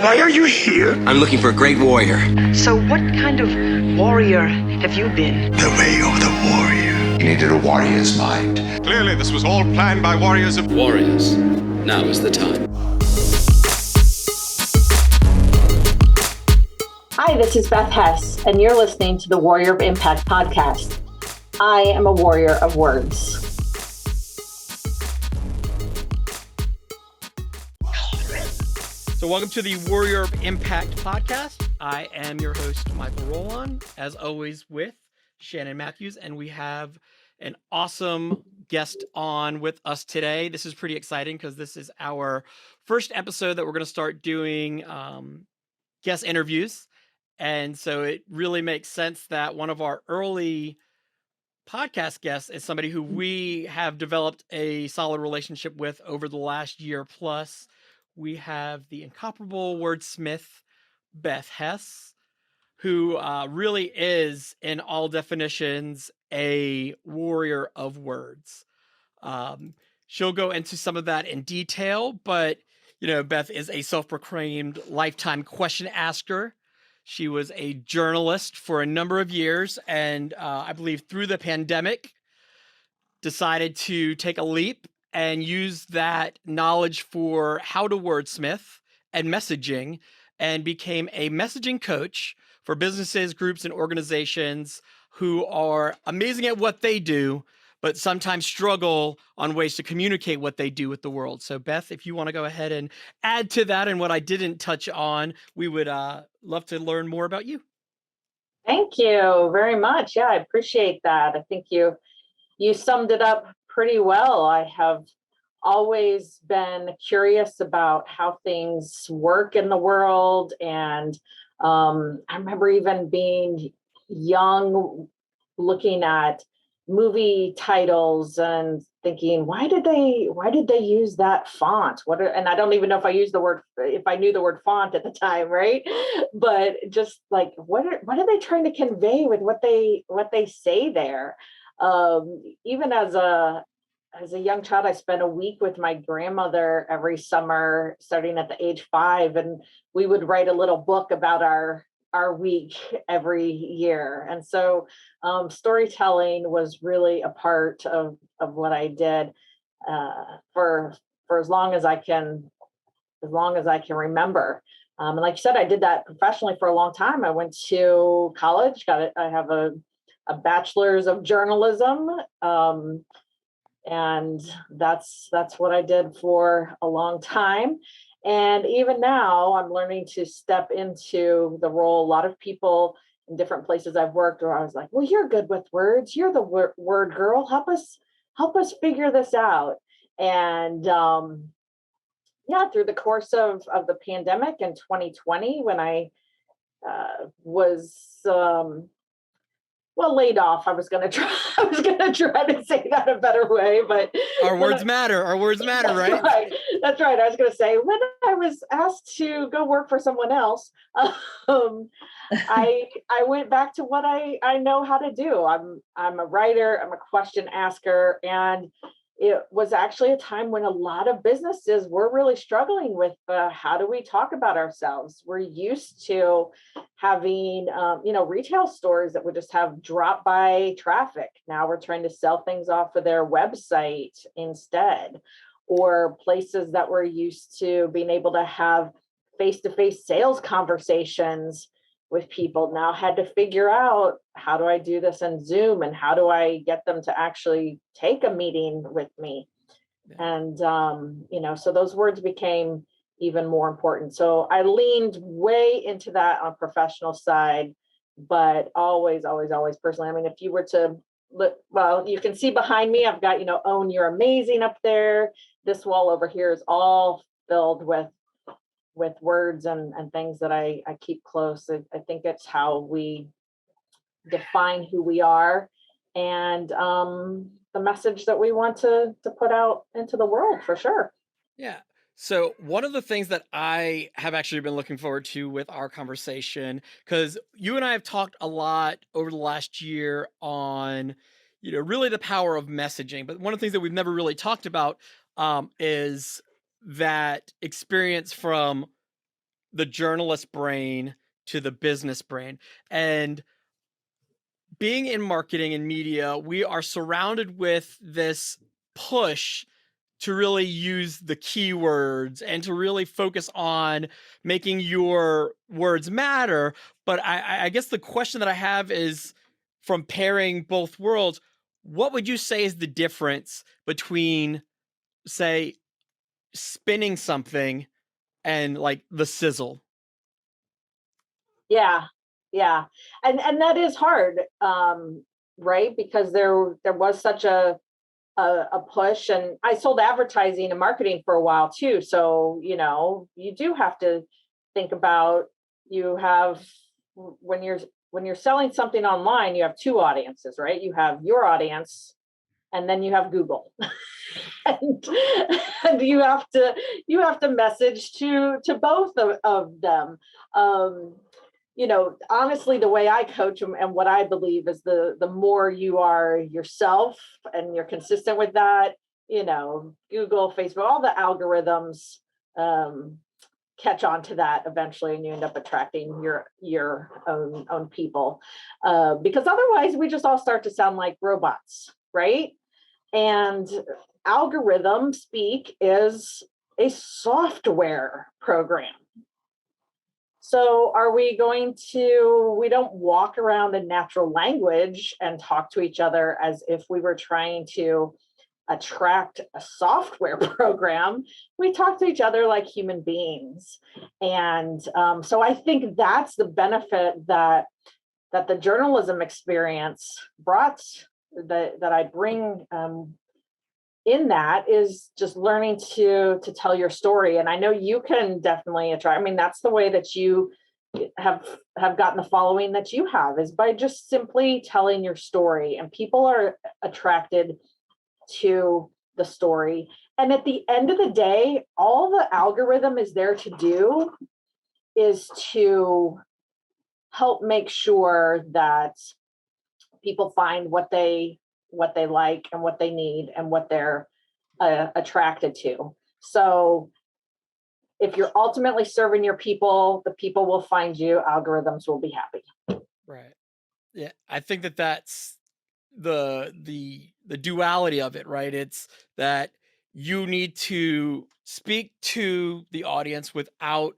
Why are you here? I'm looking for a great warrior. So what kind of warrior have you been? The way of the warrior. You needed a warrior's mind. Clearly, this was all planned by warriors of... Warriors. Now is the time. Hi, this is Beth Hess, and you're listening to the Warrior of Impact podcast. I am a warrior of words. So welcome to the Warrior of Impact podcast. I am your host, Michael Rollon, as always with Shannon Matthews, and we have an awesome guest on with us today. This is pretty exciting because this is our first episode that we're going to start doing guest interviews. And so it really makes sense that one of our early podcast guests is somebody who we have developed a solid relationship with over the last year plus. We have the incomparable wordsmith, Beth Hess, who really is, in all definitions, a warrior of words. She'll go into some of that in detail, but, you know, Beth is a self-proclaimed lifetime question asker. She was a journalist for a number of years, and I believe through the pandemic, decided to take a leap and use that knowledge for how to wordsmith and messaging, and became a messaging coach for businesses, groups, and organizations who are amazing at what they do, but sometimes struggle on ways to communicate what they do with the world. So Beth, if you want to go ahead and add to that and what I didn't touch on, we would love to learn more about you. Thank you very much. Yeah, I appreciate that. I think you summed it up pretty well. I have always been curious about how things work in the world. And I remember even being young, looking at movie titles and thinking, why did they use that font? And I don't even know if I knew the word font at the time, right? But just like, what are they trying to convey with what they say there? Even as a young child, I spent a week with my grandmother every summer, starting at the age 5, and we would write a little book about our week every year. And so storytelling was really a part of what I did for as long as I can remember. And like you said, I did that professionally for a long time. I went to college, I have a bachelor's of journalism. And that's what I did for a long time. And even now, I'm learning to step into the role. A lot of people in different places I've worked where I was like, well, you're good with words. You're the word girl. Help us figure this out. And through the course of the pandemic in 2020, when I was laid off. I was gonna try to say that a better way, but Our words matter, right? That's right. I was gonna say, when I was asked to go work for someone else, I went back to what I know how to do. I'm a writer, I'm a question asker, and it was actually a time when a lot of businesses were really struggling with how do we talk about ourselves. We're used to having, retail stores that would just have drop by traffic. Now we're trying to sell things off of their website instead, or places that were used to being able to have face-to-face sales conversations with people now had to figure out, how do I do this in Zoom, and how do I get them to actually take a meeting with me? Yeah. And, so those words became even more important. So I leaned way into that on a professional side, but always, always, always personally. I mean, if you were to look, well, you can see behind me, I've got, Own You're Amazing up there. This wall over here is all filled with words and things that I keep close. I think it's how we define who we are and the message that we want to put out into the world, for sure. Yeah. So one of the things that I have actually been looking forward to with our conversation, because you and I have talked a lot over the last year on, really the power of messaging. But one of the things that we've never really talked about is that experience from the journalist brain to the business brain. And being in marketing and media, we are surrounded with this push to really use the keywords and to really focus on making your words matter. But I guess the question that I have is, from pairing both worlds, what would you say is the difference between, say, spinning something and like the sizzle? Yeah, yeah, and that is hard, right? Because there was such a push, and I sold advertising and marketing for a while too. So you do have to think about, you have, when you're selling something online, you have two audiences, right? You have your audience, and then you have Google. and, and you have to message to both of them. Honestly, the way I coach them and what I believe is the more you are yourself and you're consistent with that, Google, Facebook, all the algorithms catch on to that eventually, and you end up attracting your own people. Because otherwise we just all start to sound like robots, right? And algorithm speak is a software program. So we don't walk around in natural language and talk to each other as if we were trying to attract a software program. We talk to each other like human beings. And so I think that's the benefit that the journalism experience brought, that I bring in that, is just learning to tell your story. And I know you can definitely attract, that's the way that you have gotten the following that you have, is by just simply telling your story, and people are attracted to the story. And at the end of the day, all the algorithm is there to do is to help make sure that people find what they like and what they need and what they're attracted to. So if you're ultimately serving your people, the people will find you, algorithms will be happy. Right. Yeah. I think that's the duality of it, right? It's that you need to speak to the audience without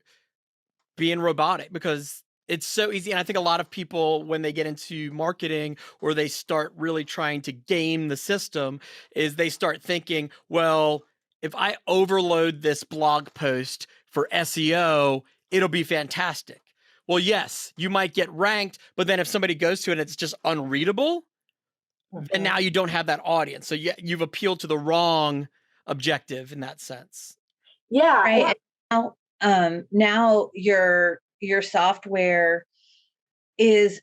being robotic, because it's so easy. And I think a lot of people, when they get into marketing or they start really trying to game the system, is they start thinking, well, if I overload this blog post for SEO, it'll be fantastic. Well, yes, you might get ranked, but then if somebody goes to it and it's just unreadable, then now you don't have that audience. So you've appealed to the wrong objective in that sense. Yeah. Right. And now your software is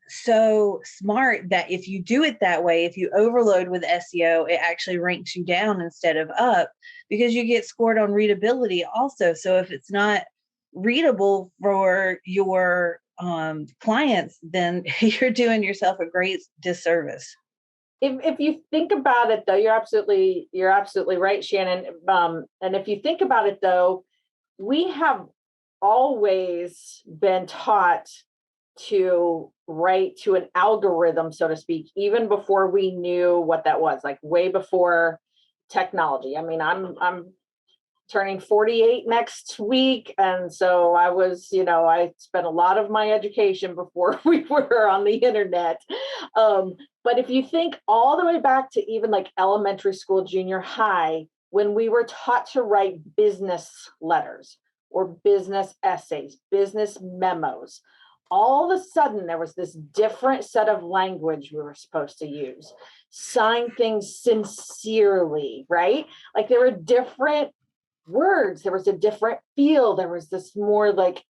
so smart that if you do it that way, if you overload with SEO, it actually ranks you down instead of up, because you get scored on readability also. So if it's not readable for your clients, then you're doing yourself a great disservice. If you think about it, though, you're absolutely right, Shannon. And if you think about it, though, we have always been taught to write to an algorithm, so to speak, even before we knew what that was, like way before technology. I'm turning 48 next week. And so I spent a lot of my education before we were on the internet. But if you think all the way back to even like elementary school, junior high, when we were taught to write business letters or business essays, business memos, all of a sudden there was this different set of language we were supposed to use. Sign things sincerely, right? Like there were different words, there was a different feel, there was this more like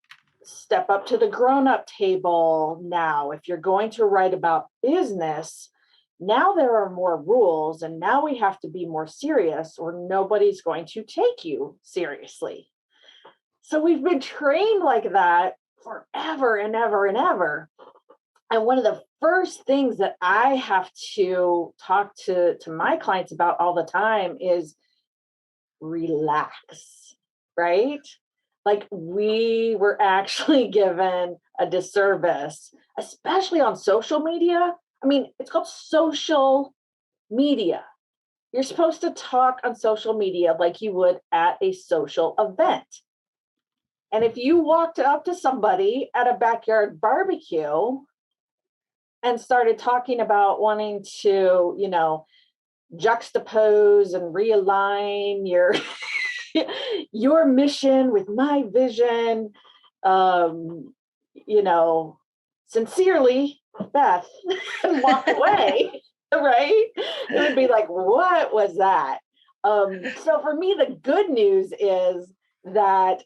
step up to the grown-up table. Now if you're going to write about business, now there are more rules, and now we have to be more serious or nobody's going to take you seriously. So we've been trained like that forever and ever and ever. And one of the first things that I have to talk to my clients about all the time is relax, right? like we were actually given a disservice, especially on social media. I mean, it's called social media. You're supposed to talk on social media like you would at a social event. And if you walked up to somebody at a backyard barbecue and started talking about wanting to, juxtapose and realign your your mission with my vision, sincerely, Beth, and walk away, right? It would be like, what was that? So for me, the good news is that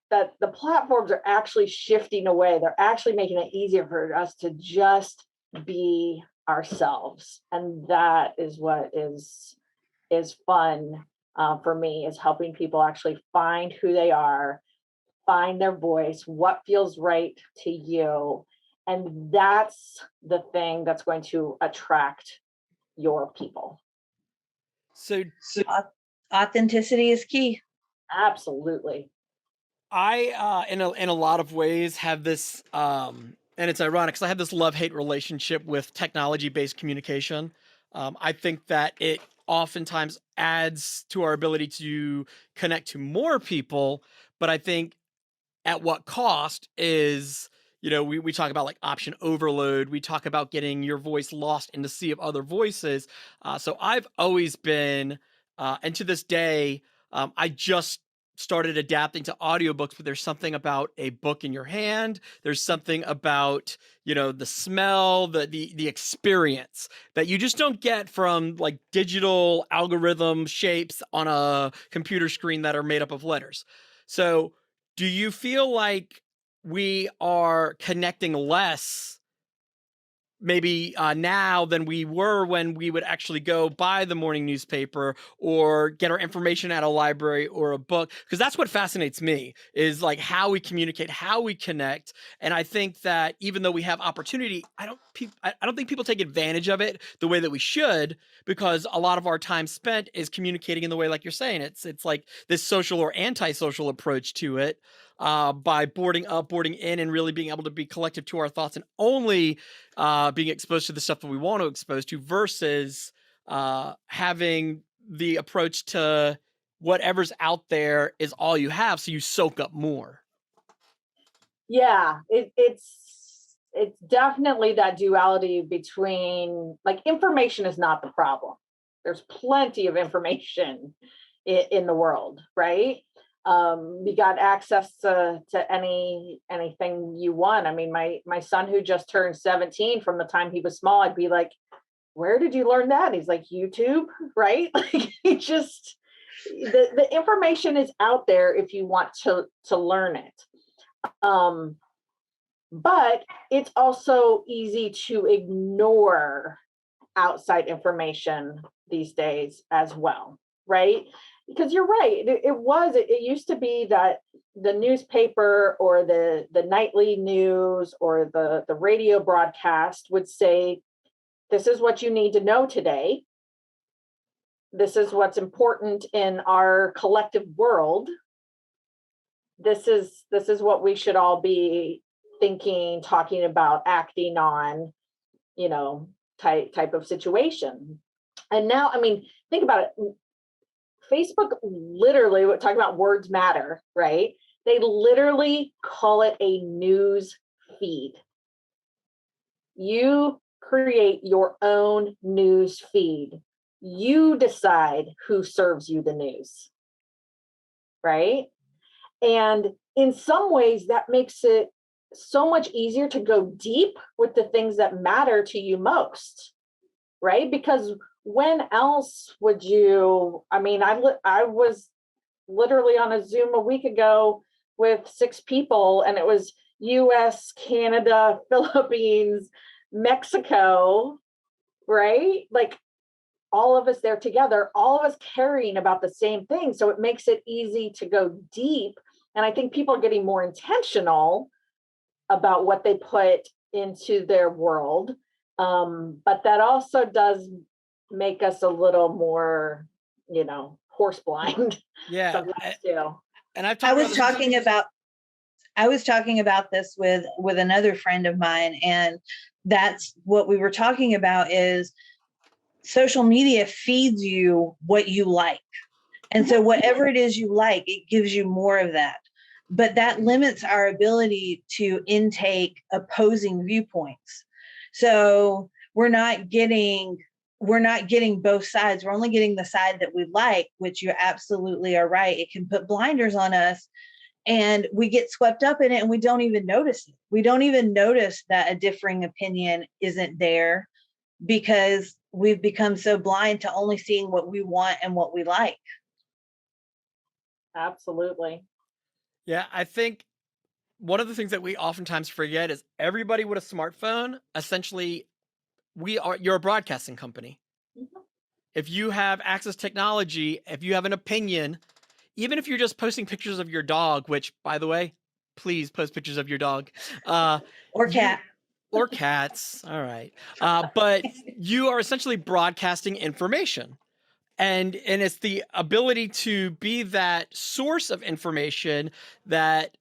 the platforms are actually shifting away. They're actually making it easier for us to just be ourselves. And that is what is fun for me, is helping people actually find who they are, find their voice, what feels right to you. And that's the thing that's going to attract your people. So Authenticity is key. Absolutely. I, in a lot of ways, have this, and it's ironic because I have this love-hate relationship with technology-based communication. I think that it oftentimes adds to our ability to connect to more people, but I think at what cost is, we talk about like option overload. We talk about getting your voice lost in the sea of other voices. So I've always been, and to this day, I just started adapting to audiobooks, but there's something about a book in your hand. There's something about, the smell, the experience that you just don't get from like digital algorithm shapes on a computer screen that are made up of letters. So do you feel like we are connecting less maybe now than we were when we would actually go buy the morning newspaper or get our information at a library or a book? Because that's what fascinates me, is like how we communicate, how we connect. And I think that even though we have opportunity, I don't think people take advantage of it the way that we should, because a lot of our time spent is communicating in the way, like you're saying, it's like this social or antisocial approach to it, by boarding up, boarding in, and really being able to be collective to our thoughts and only being exposed to the stuff that we want to expose to, versus having the approach to whatever's out there is all you have, so you soak up more. Yeah, it's definitely that duality between, like, information is not the problem. There's plenty of information in the world, right? You got access to anything you want. I mean, my son, who just turned 17, from the time he was small, I'd be like, where did you learn that? And he's like, YouTube, right? Like, the information is out there if you want to learn it. But it's also easy to ignore outside information these days as well, right? Because you're right. It used to be that the newspaper or the nightly news or the radio broadcast would say, this is what you need to know today. This is what's important in our collective world. This is what we should all be thinking, talking about, acting on, type of situation. And now, I mean, think about it. Facebook literally, we're talking about words matter, right? They literally call it a news feed. You create your own news feed. You decide who serves you the news, right? And in some ways, that makes it so much easier to go deep with the things that matter to you most, right? Because when else would you, I mean, I was literally on a Zoom a week ago with 6 people, and it was US, Canada, Philippines, Mexico, right? Like, all of us there together, all of us caring about the same thing. So it makes it easy to go deep. And I think people are getting more intentional about what they put into their world. But that also does make us a little more, horse blind. Yeah. Sometimes too. And I've I talked was talking about this with another friend of mine, and that's what we were talking about is social media feeds you what you like. And so whatever it is you like, it gives you more of that. But that limits our ability to intake opposing viewpoints. So we're not getting both sides. We're only getting the side that we like, which you absolutely are right. It can put blinders on us and we get swept up in it and we don't even notice it. We don't even notice that a differing opinion isn't there because we've become so blind to only seeing what we want and what we like. Absolutely. Yeah, I think one of the things that we oftentimes forget is everybody with a smartphone, essentially, you're a broadcasting company. Mhm. If you have access to technology, if you have an opinion, even if you're just posting pictures of your dog, which, by the way, please post pictures of your dog. Or cat. Or cats. All right. But you are essentially broadcasting information. And it's the ability to be that source of information that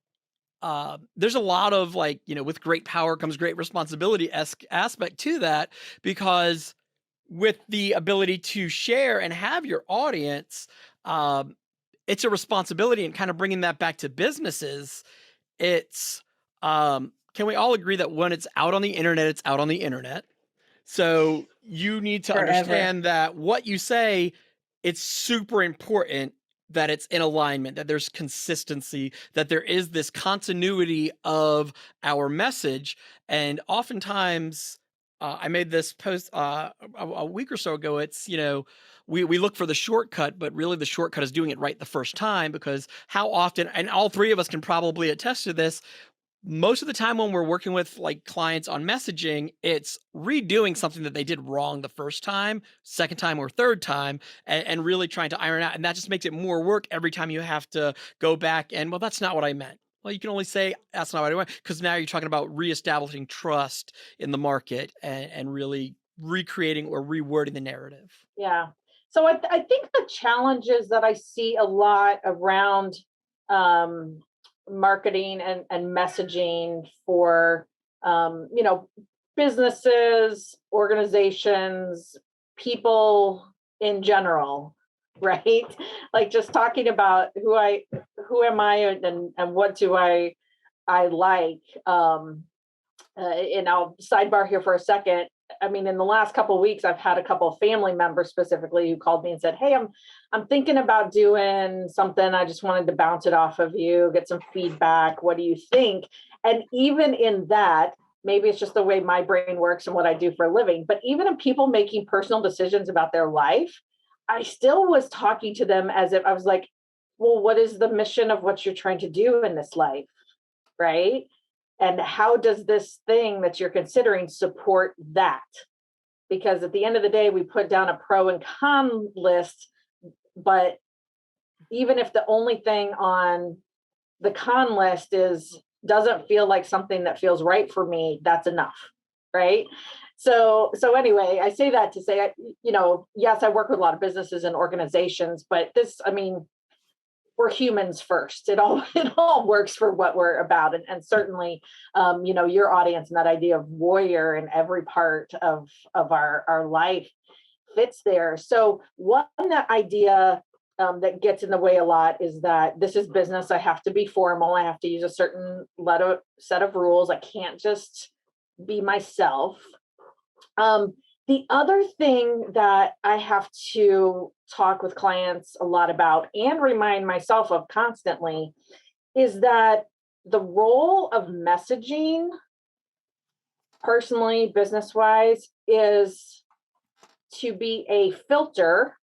there's a lot of like, with great power comes great responsibility aspect to that, because with the ability to share and have your audience, it's a responsibility. And kind of bringing that back to businesses, it's can we all agree that when it's out on the internet, it's out on the internet? So you need to Forever. understand that what you say, it's super important that it's in alignment, that there's consistency, that there is this continuity of our message. And oftentimes, I made this post a week or so ago. It's, we look for the shortcut, but really the shortcut is doing it right the first time, because how often, and all three of us can probably attest to this, most of the time when we're working with like clients on messaging, it's redoing something that they did wrong the first time, second time, or third time, and really trying to iron out. And that just makes it more work every time you have to go back and, well, that's not what I meant. Well, you can only say that's not what I want, because now you're talking about reestablishing trust in the market and really recreating or rewording the narrative. Yeah. So I think the challenges that I see a lot around marketing and messaging for businesses, organizations, people in general, right? Like just talking about who am I and what do I like. And I'll sidebar here for a second. I mean, in the last couple of weeks, I've had a couple of family members specifically who called me and said, "Hey, I'm thinking about doing something. I just wanted to bounce it off of you, get some feedback. What do you think?" And even in that, maybe it's just the way my brain works and what I do for a living, but even in people making personal decisions about their life, I still was talking to them as if I was like, well, what is the mission of what you're trying to do in this life? Right? And how does this thing that you're considering support that? Because at the end of the day, we put down a pro and con list, but even if the only thing on the con list doesn't feel like something that feels right for me, that's enough, right? So anyway, I say that to say, yes, I work with a lot of businesses and organizations, but we're humans first. It all works for what we're about. And certainly, your audience and that idea of warrior in every part of our life fits there. So one idea that gets in the way a lot is that this is business. I have to be formal. I have to use a certain set of rules. I can't just be myself. The other thing that I have to talk with clients a lot about and remind myself of constantly is that the role of messaging, personally, business-wise, is to be a filter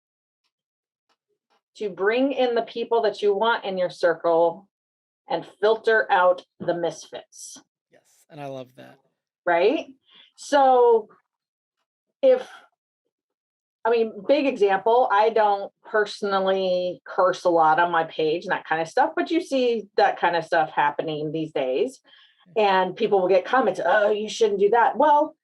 to bring in the people that you want in your circle and filter out the misfits. Yes, and I love that. Right? So big example, I don't personally curse a lot on my page and that kind of stuff, but you see that kind of stuff happening these days. And people will get comments, "Oh, you shouldn't do that." Well,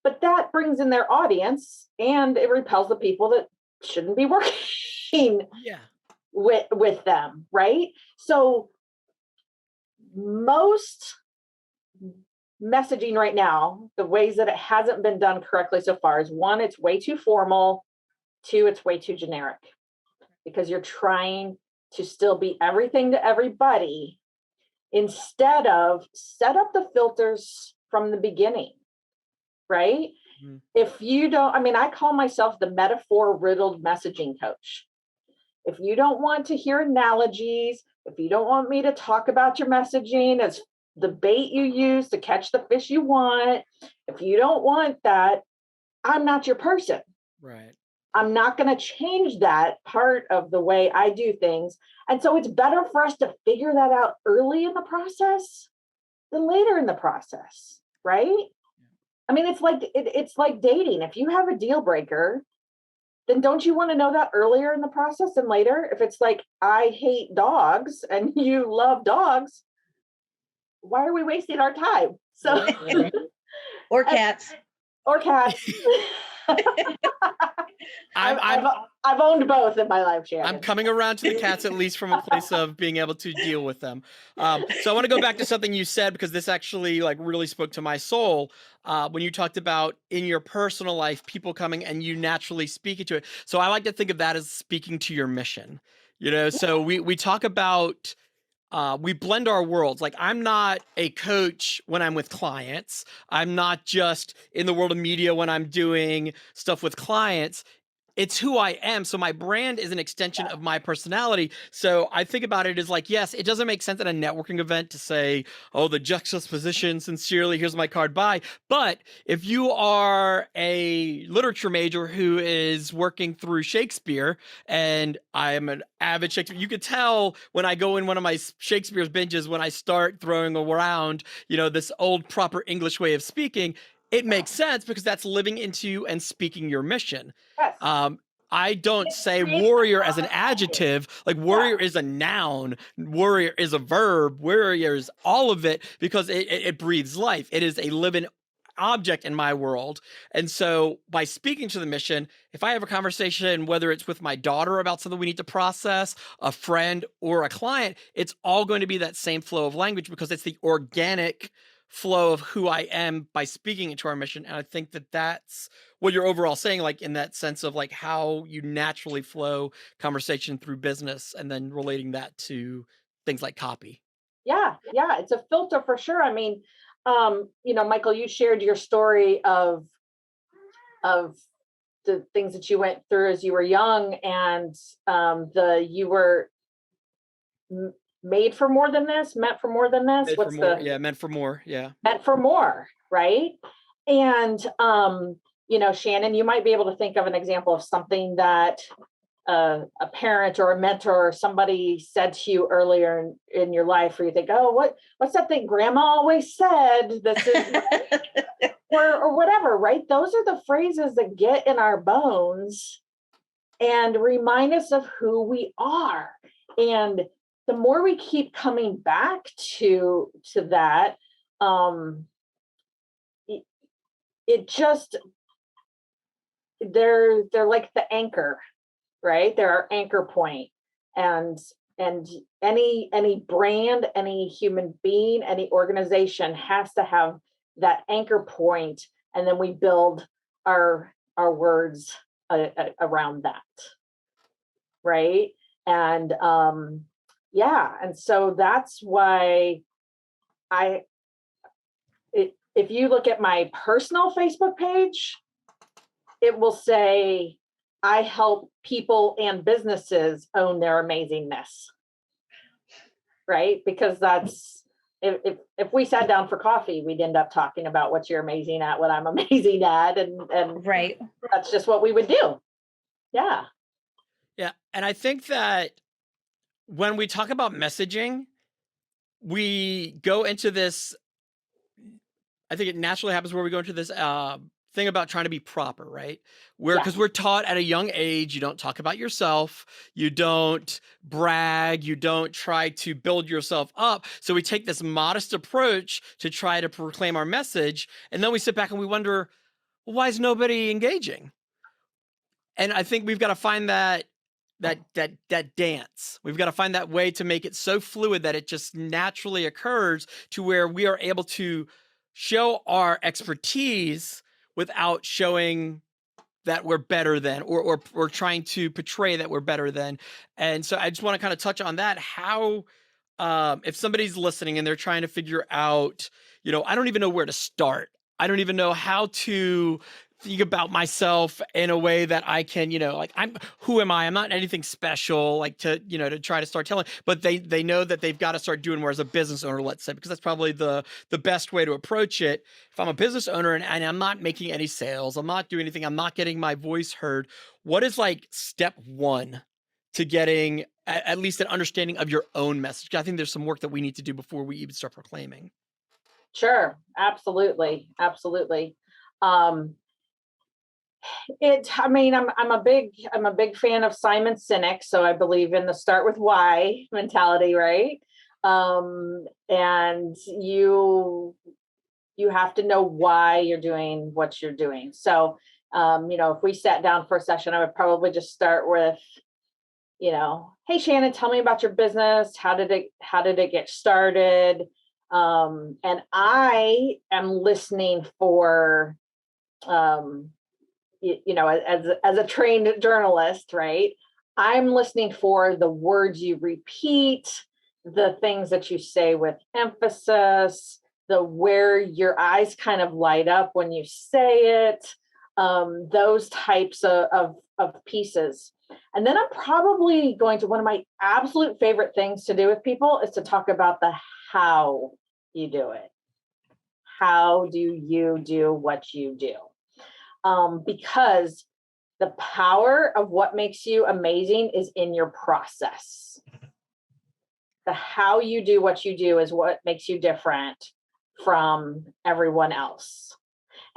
but that brings in their audience and it repels the people that shouldn't be working. Yeah. with them, right? So most messaging right now, the ways that it hasn't been done correctly so far is, one, it's way too formal. Two, it's way too generic, because you're trying to still be everything to everybody instead of set up the filters from the beginning, right? Mm-hmm. If you don't, I call myself the metaphor riddled messaging coach. If you don't want to hear analogies, if you don't want me to talk about your messaging as the bait you use to catch the fish you want, if you don't want that, I'm not your person. Right. I'm not going to change that part of the way I do things. And so it's better for us to figure that out early in the process than later in the process, right? It's like dating. If you have a deal breaker, then don't you want to know that earlier in the process than later? If it's like, I hate dogs and you love dogs, why are we wasting our time? So, or cats. Or cats. I've owned both in my life, Shannon. I'm coming around to the cats, at least from a place of being able to deal with them. So I want to go back to something you said, because this actually really spoke to my soul when you talked about in your personal life, people coming and you naturally speaking to it. So I like to think of that as speaking to your mission. So we talk about we blend our worlds. Like, I'm not a coach when I'm with clients. I'm not just in the world of media when I'm doing stuff with clients. It's who I am. So my brand is an extension of my personality. So I think about it as like, yes, it doesn't make sense at a networking event to say, oh, the juxtaposition, sincerely, here's my card, bye. But if you are a literature major who is working through Shakespeare, and I am an avid Shakespeare, you could tell when I go in one of my Shakespeare's binges, when I start throwing around, this old proper English way of speaking, it makes sense because that's living into and speaking your mission. Yes. I don't say warrior as an adjective. Like, warrior is a noun, warrior is a verb, warrior is all of it, because it breathes life. It is a living object in my world. And so by speaking to the mission, if I have a conversation, whether it's with my daughter about something we need to process, a friend, or a client, it's all going to be that same flow of language, because it's the organic flow of who I am by speaking into our mission. And I think that that's what you're overall saying, like in that sense of like how you naturally flow conversation through business, and then relating that to things like copy. Yeah. It's a filter for sure. Michael, you shared your story of the things that you went through as you were young, and you were made for more than this, meant for more than this. Meant for more. Yeah. Meant for more. Right. And, Shannon, you might be able to think of an example of something that a parent or a mentor or somebody said to you earlier in your life, where you think, oh, what's that thing grandma always said? This is or whatever, right? Those are the phrases that get in our bones and remind us of who we are. And the more we keep coming back to that, it just, they're like the anchor, right? They're our anchor point. And any brand, any human being, any organization has to have that anchor point, and then we build our words around that, right? And and so that's why if you look at my personal Facebook page, it will say, I help people and businesses own their amazingness, right? Because that's, if we sat down for coffee, we'd end up talking about what you're amazing at, what I'm amazing at, and right. That's just what we would do. Yeah. Yeah. And I think that when we talk about messaging, we go into this, I think it naturally happens where we go into this thing about trying to be proper, right? Because we're taught at a young age, you don't talk about yourself, you don't brag, you don't try to build yourself up. So we take this modest approach to try to proclaim our message, and then we sit back and we wonder, well, why is nobody engaging? And I think we've got to find that that dance. We've got to find that way to make it so fluid that it just naturally occurs to where we are able to show our expertise without showing that we're better than, or trying to portray that we're better than. And so I just want to kind of touch on that. How, if somebody's listening and they're trying to figure out, I don't even know where to start. I don't even know how to think about myself in a way that I can, who am I? I'm not anything special, to try to start telling, but they know that they've got to start doing more as a business owner, let's say, because that's probably the best way to approach it. If I'm a business owner and I'm not making any sales, I'm not doing anything, I'm not getting my voice heard, what is step one to getting at least an understanding of your own message? I think there's some work that we need to do before we even start proclaiming. Sure. Absolutely. I'm a big fan of Simon Sinek. So I believe in the start with why mentality, right? And you have to know why you're doing what you're doing. So, if we sat down for a session, I would probably just start with, hey, Shannon, tell me about your business. How did it get started? And I am listening for, as a trained journalist, right? I'm listening for the words you repeat, the things that you say with emphasis, where your eyes kind of light up when you say it, those types of pieces. And then I'm probably going to, one of my absolute favorite things to do with people is to talk about the how you do it. How do you do what you do? Because the power of what makes you amazing is in your process. The how you do what you do is what makes you different from everyone else.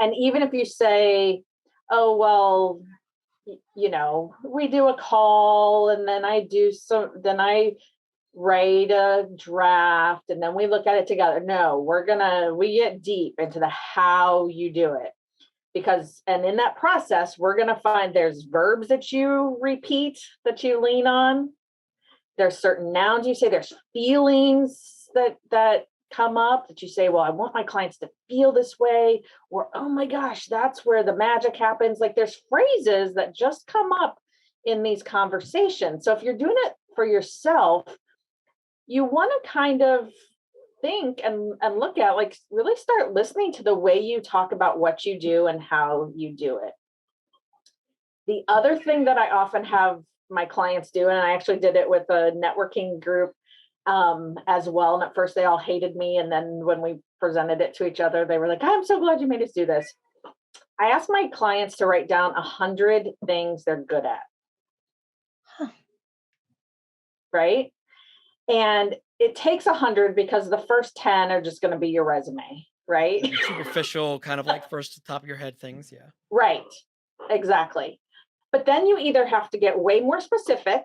And even if you say, oh, well, we do a call and then I write a draft and then we look at it together. No, we get deep into the how you do it. And in that process, we're going to find there's verbs that you repeat, that you lean on. There's certain nouns you say, there's feelings that come up that you say, well, I want my clients to feel this way, or, oh my gosh, that's where the magic happens. There's phrases that just come up in these conversations. So if you're doing it for yourself, you want to kind of think and look at, really start listening to the way you talk about what you do and how you do it. The other thing that I often have my clients do, and I actually did it with a networking group as well. And at first they all hated me. And then when we presented it to each other, they were like, I'm so glad you made us do this. I asked my clients to write down 100 things they're good at. Huh. Right? And it takes 100 because the first 10 are just going to be your resume, right? Superficial, kind of first top of your head things. Yeah. Right. Exactly. But then you either have to get way more specific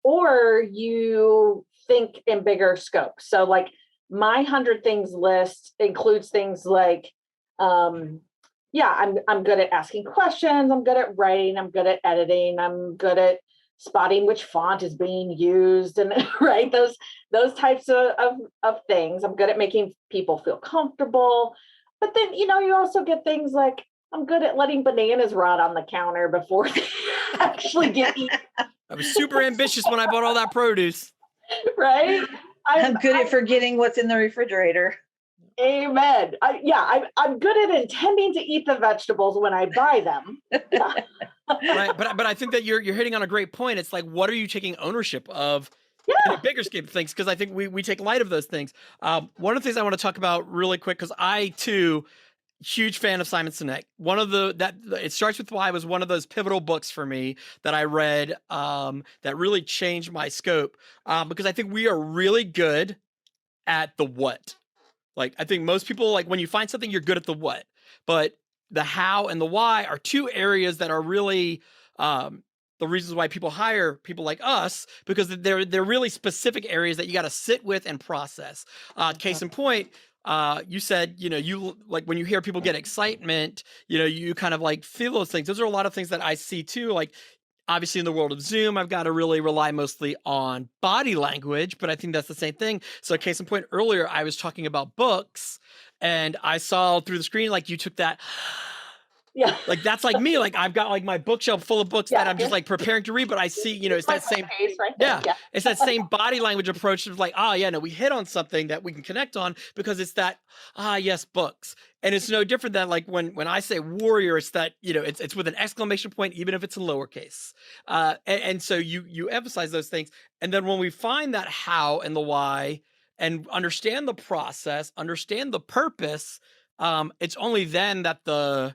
or you think in bigger scope. So my 100 things list includes things like, I'm good at asking questions. I'm good at writing. I'm good at editing. I'm good at spotting which font is being used, and right, those types of things. I'm good at making people feel comfortable. But then, you also get things like, I'm good at letting bananas rot on the counter before they actually get eaten. I was super ambitious when I bought all that produce. Right? I'm good at forgetting what's in the refrigerator. Amen. I'm good at intending to eat the vegetables when I buy them. Right, but I think that you're hitting on a great point. It's what are you taking ownership of in a bigger scheme of things? Because I think we take light of those things. One of the things I want to talk about really quick, because I too, huge fan of Simon Sinek. It Starts With Why was one of those pivotal books for me that I read that really changed my scope, because I think we are really good at the what. I think most people, when you find something, you're good at the what, but the how and the why are two areas that are really the reasons why people hire people like us, because they're really specific areas that you got to sit with and process. Case in point, you said, you when you hear people get excitement, you kind of feel those things. Those are a lot of things that I see too. obviously in the world of Zoom, I've got to really rely mostly on body language, but I think that's the same thing. So case in point, earlier, I was talking about books and I saw through the screen, like you took that, Yeah. like, that's like me, like I've got like my bookshelf full of books that I'm just like preparing to read, but I see, it's that same, right there. yeah, it's that same body language approach of like, oh yeah, no, we hit on something that we can connect on because it's that, yes, books. And it's no different than like when I say warrior, it's that, it's with an exclamation point, even if it's in lowercase. And so you emphasize those things. And then when we find that how and the why and understand the process, understand the purpose, it's only then that the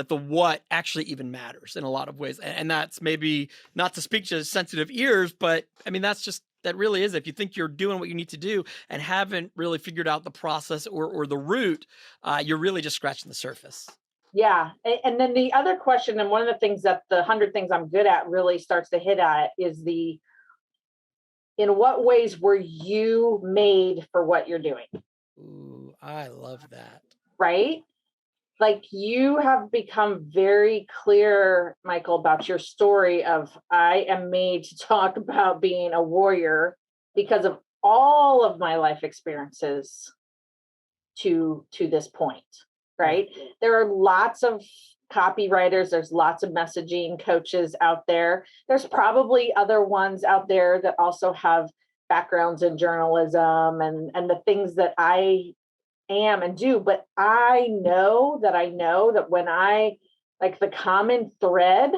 what actually even matters in a lot of ways. And that's maybe not to speak to sensitive ears, but I mean, that really is. If you think you're doing what you need to do and haven't really figured out the process or the route, you're really just scratching the surface. Yeah. And then the other question, and one of the things that the 100 things I'm good at really starts to hit at is in what ways were you made for what you're doing? Ooh, I love that. Right? Like you have become very clear, Michael, about your story of I am made to talk about being a warrior because of all of my life experiences to this point, right? There are lots of copywriters, there's lots of messaging coaches out there. There's probably other ones out there that also have backgrounds in journalism and the things that I am and do, but I know that when I like the common thread,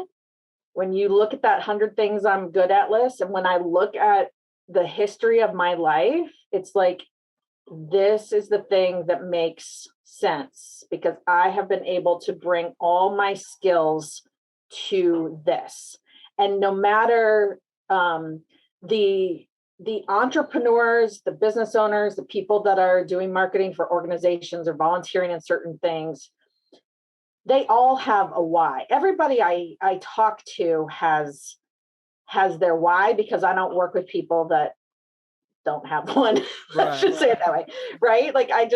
when you look at that 100 things I'm good at list, and when I look at the history of my life, it's like, this is the thing that makes sense because I have been able to bring all my skills to this. And no matter the entrepreneurs, the business owners, the people that are doing marketing for organizations or volunteering in certain things, they all have a why. Everybody I talk to has their why because I don't work with people that don't have one. Right. I should say it that way, right? Like I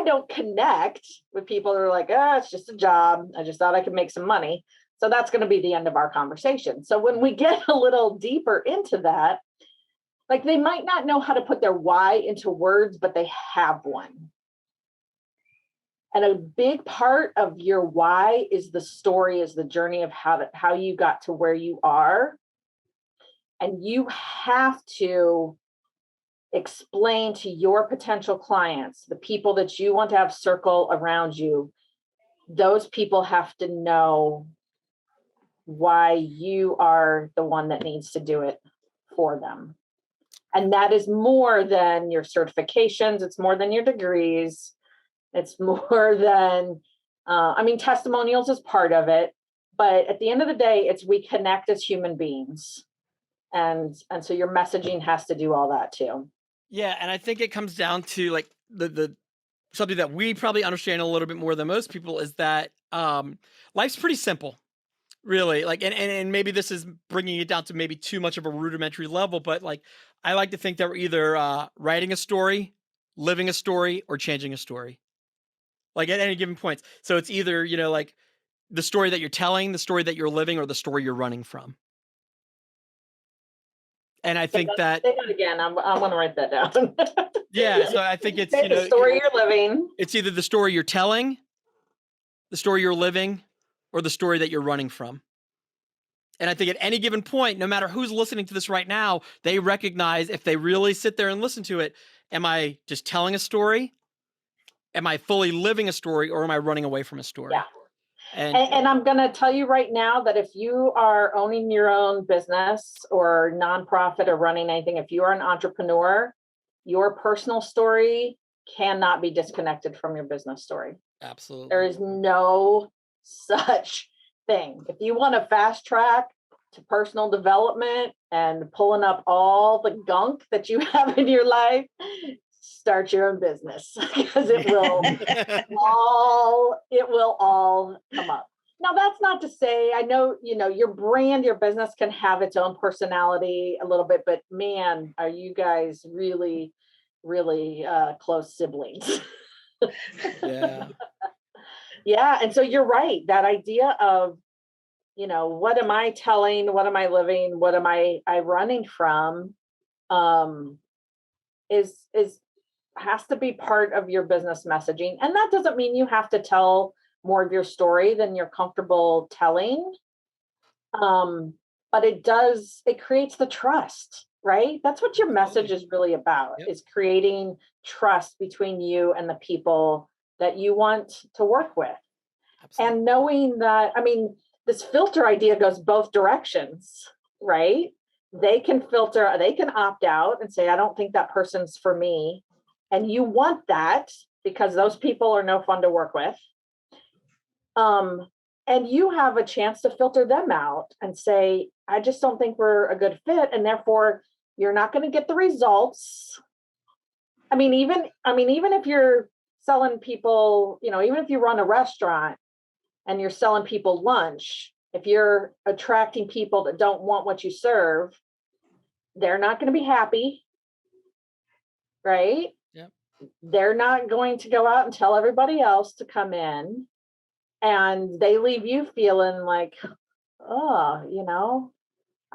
don't connect with people that are like, it's just a job. I just thought I could make some money. So that's going to be the end of our conversation. So when we get a little deeper into that, like they might not know how to put their why into words, but they have one. And a big part of your why is the story, is the journey of how you got to where you are. And you have to explain to your potential clients, the people that you want to have circle around you, those people have to know why you are the one that needs to do it for them. And that is more than your certifications. It's more than your degrees. It's more than, testimonials is part of it. But at the end of the day, it's we connect as human beings. And so your messaging has to do all that too. Yeah. And I think it comes down to like the something that we probably understand a little bit more than most people is that life's pretty simple. Really, like, and maybe this is bringing it down to maybe too much of a rudimentary level, but like, I like to think that we're either writing a story, living a story, or changing a story. Like at any given point. So it's either, like the story that you're telling, the story that you're living, or the story you're running from. And I think that. Say that again. I'm going to write that down. Yeah. So I think it's, the story you're living. It's either the story you're telling, the story you're living, or the story that you're running from. And I think at any given point, no matter who's listening to this right now, they recognize if they really sit there and listen to it, am I just telling a story? Am I fully living a story, or am I running away from a story? Yeah. And I'm going to tell you right now that if you are owning your own business or nonprofit or running anything, if you are an entrepreneur, your personal story cannot be disconnected from your business story. Absolutely. There is no such thing. If you want to fast track to personal development and pulling up all the gunk that you have in your life, start your own business because it will all come up. Now, that's not to say, I know, your brand, your business can have its own personality a little bit, but man, are you guys really, really close siblings? Yeah. Yeah. And so you're right. That idea of what am I telling? What am I living? What am I running from? Is has to be part of your business messaging. And that doesn't mean you have to tell more of your story than you're comfortable telling. But it creates the trust, right? That's what your message is really about, is creating trust between you and the people that you want to work with. Absolutely. And knowing that, this filter idea goes both directions, right? They can filter, they can opt out and say, I don't think that person's for me. And you want that because those people are no fun to work with. And you have a chance to filter them out and say, I just don't think we're a good fit. And therefore you're not going to get the results. Even if you're selling people, even if you run a restaurant and you're selling people lunch, if you're attracting people that don't want what you serve, they're not going to be happy, right? Yep. They're not going to go out and tell everybody else to come in, and they leave you feeling like, I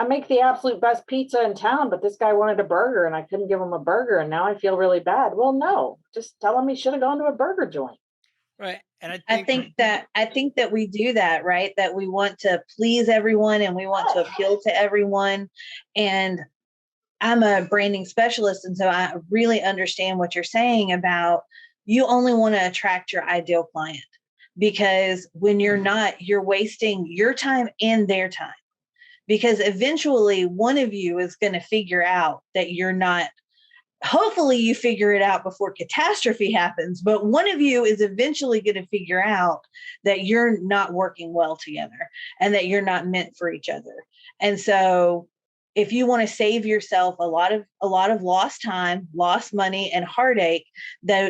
make the absolute best pizza in town, but this guy wanted a burger and I couldn't give him a burger, and now I feel really bad. Well, no, just tell him he should have gone to a burger joint. Right. And I think that we do that, right? That we want to please everyone and we want to appeal to everyone. And I'm a branding specialist. And so I really understand what you're saying about you only want to attract your ideal client, because when you're not, you're wasting your time and their time, because eventually one of you is going to figure out that you're not. Hopefully you figure it out before catastrophe happens, but one of you is eventually going to figure out that you're not working well together and that you're not meant for each other. And so if you want to save yourself a lot of lost time, lost money, and heartache,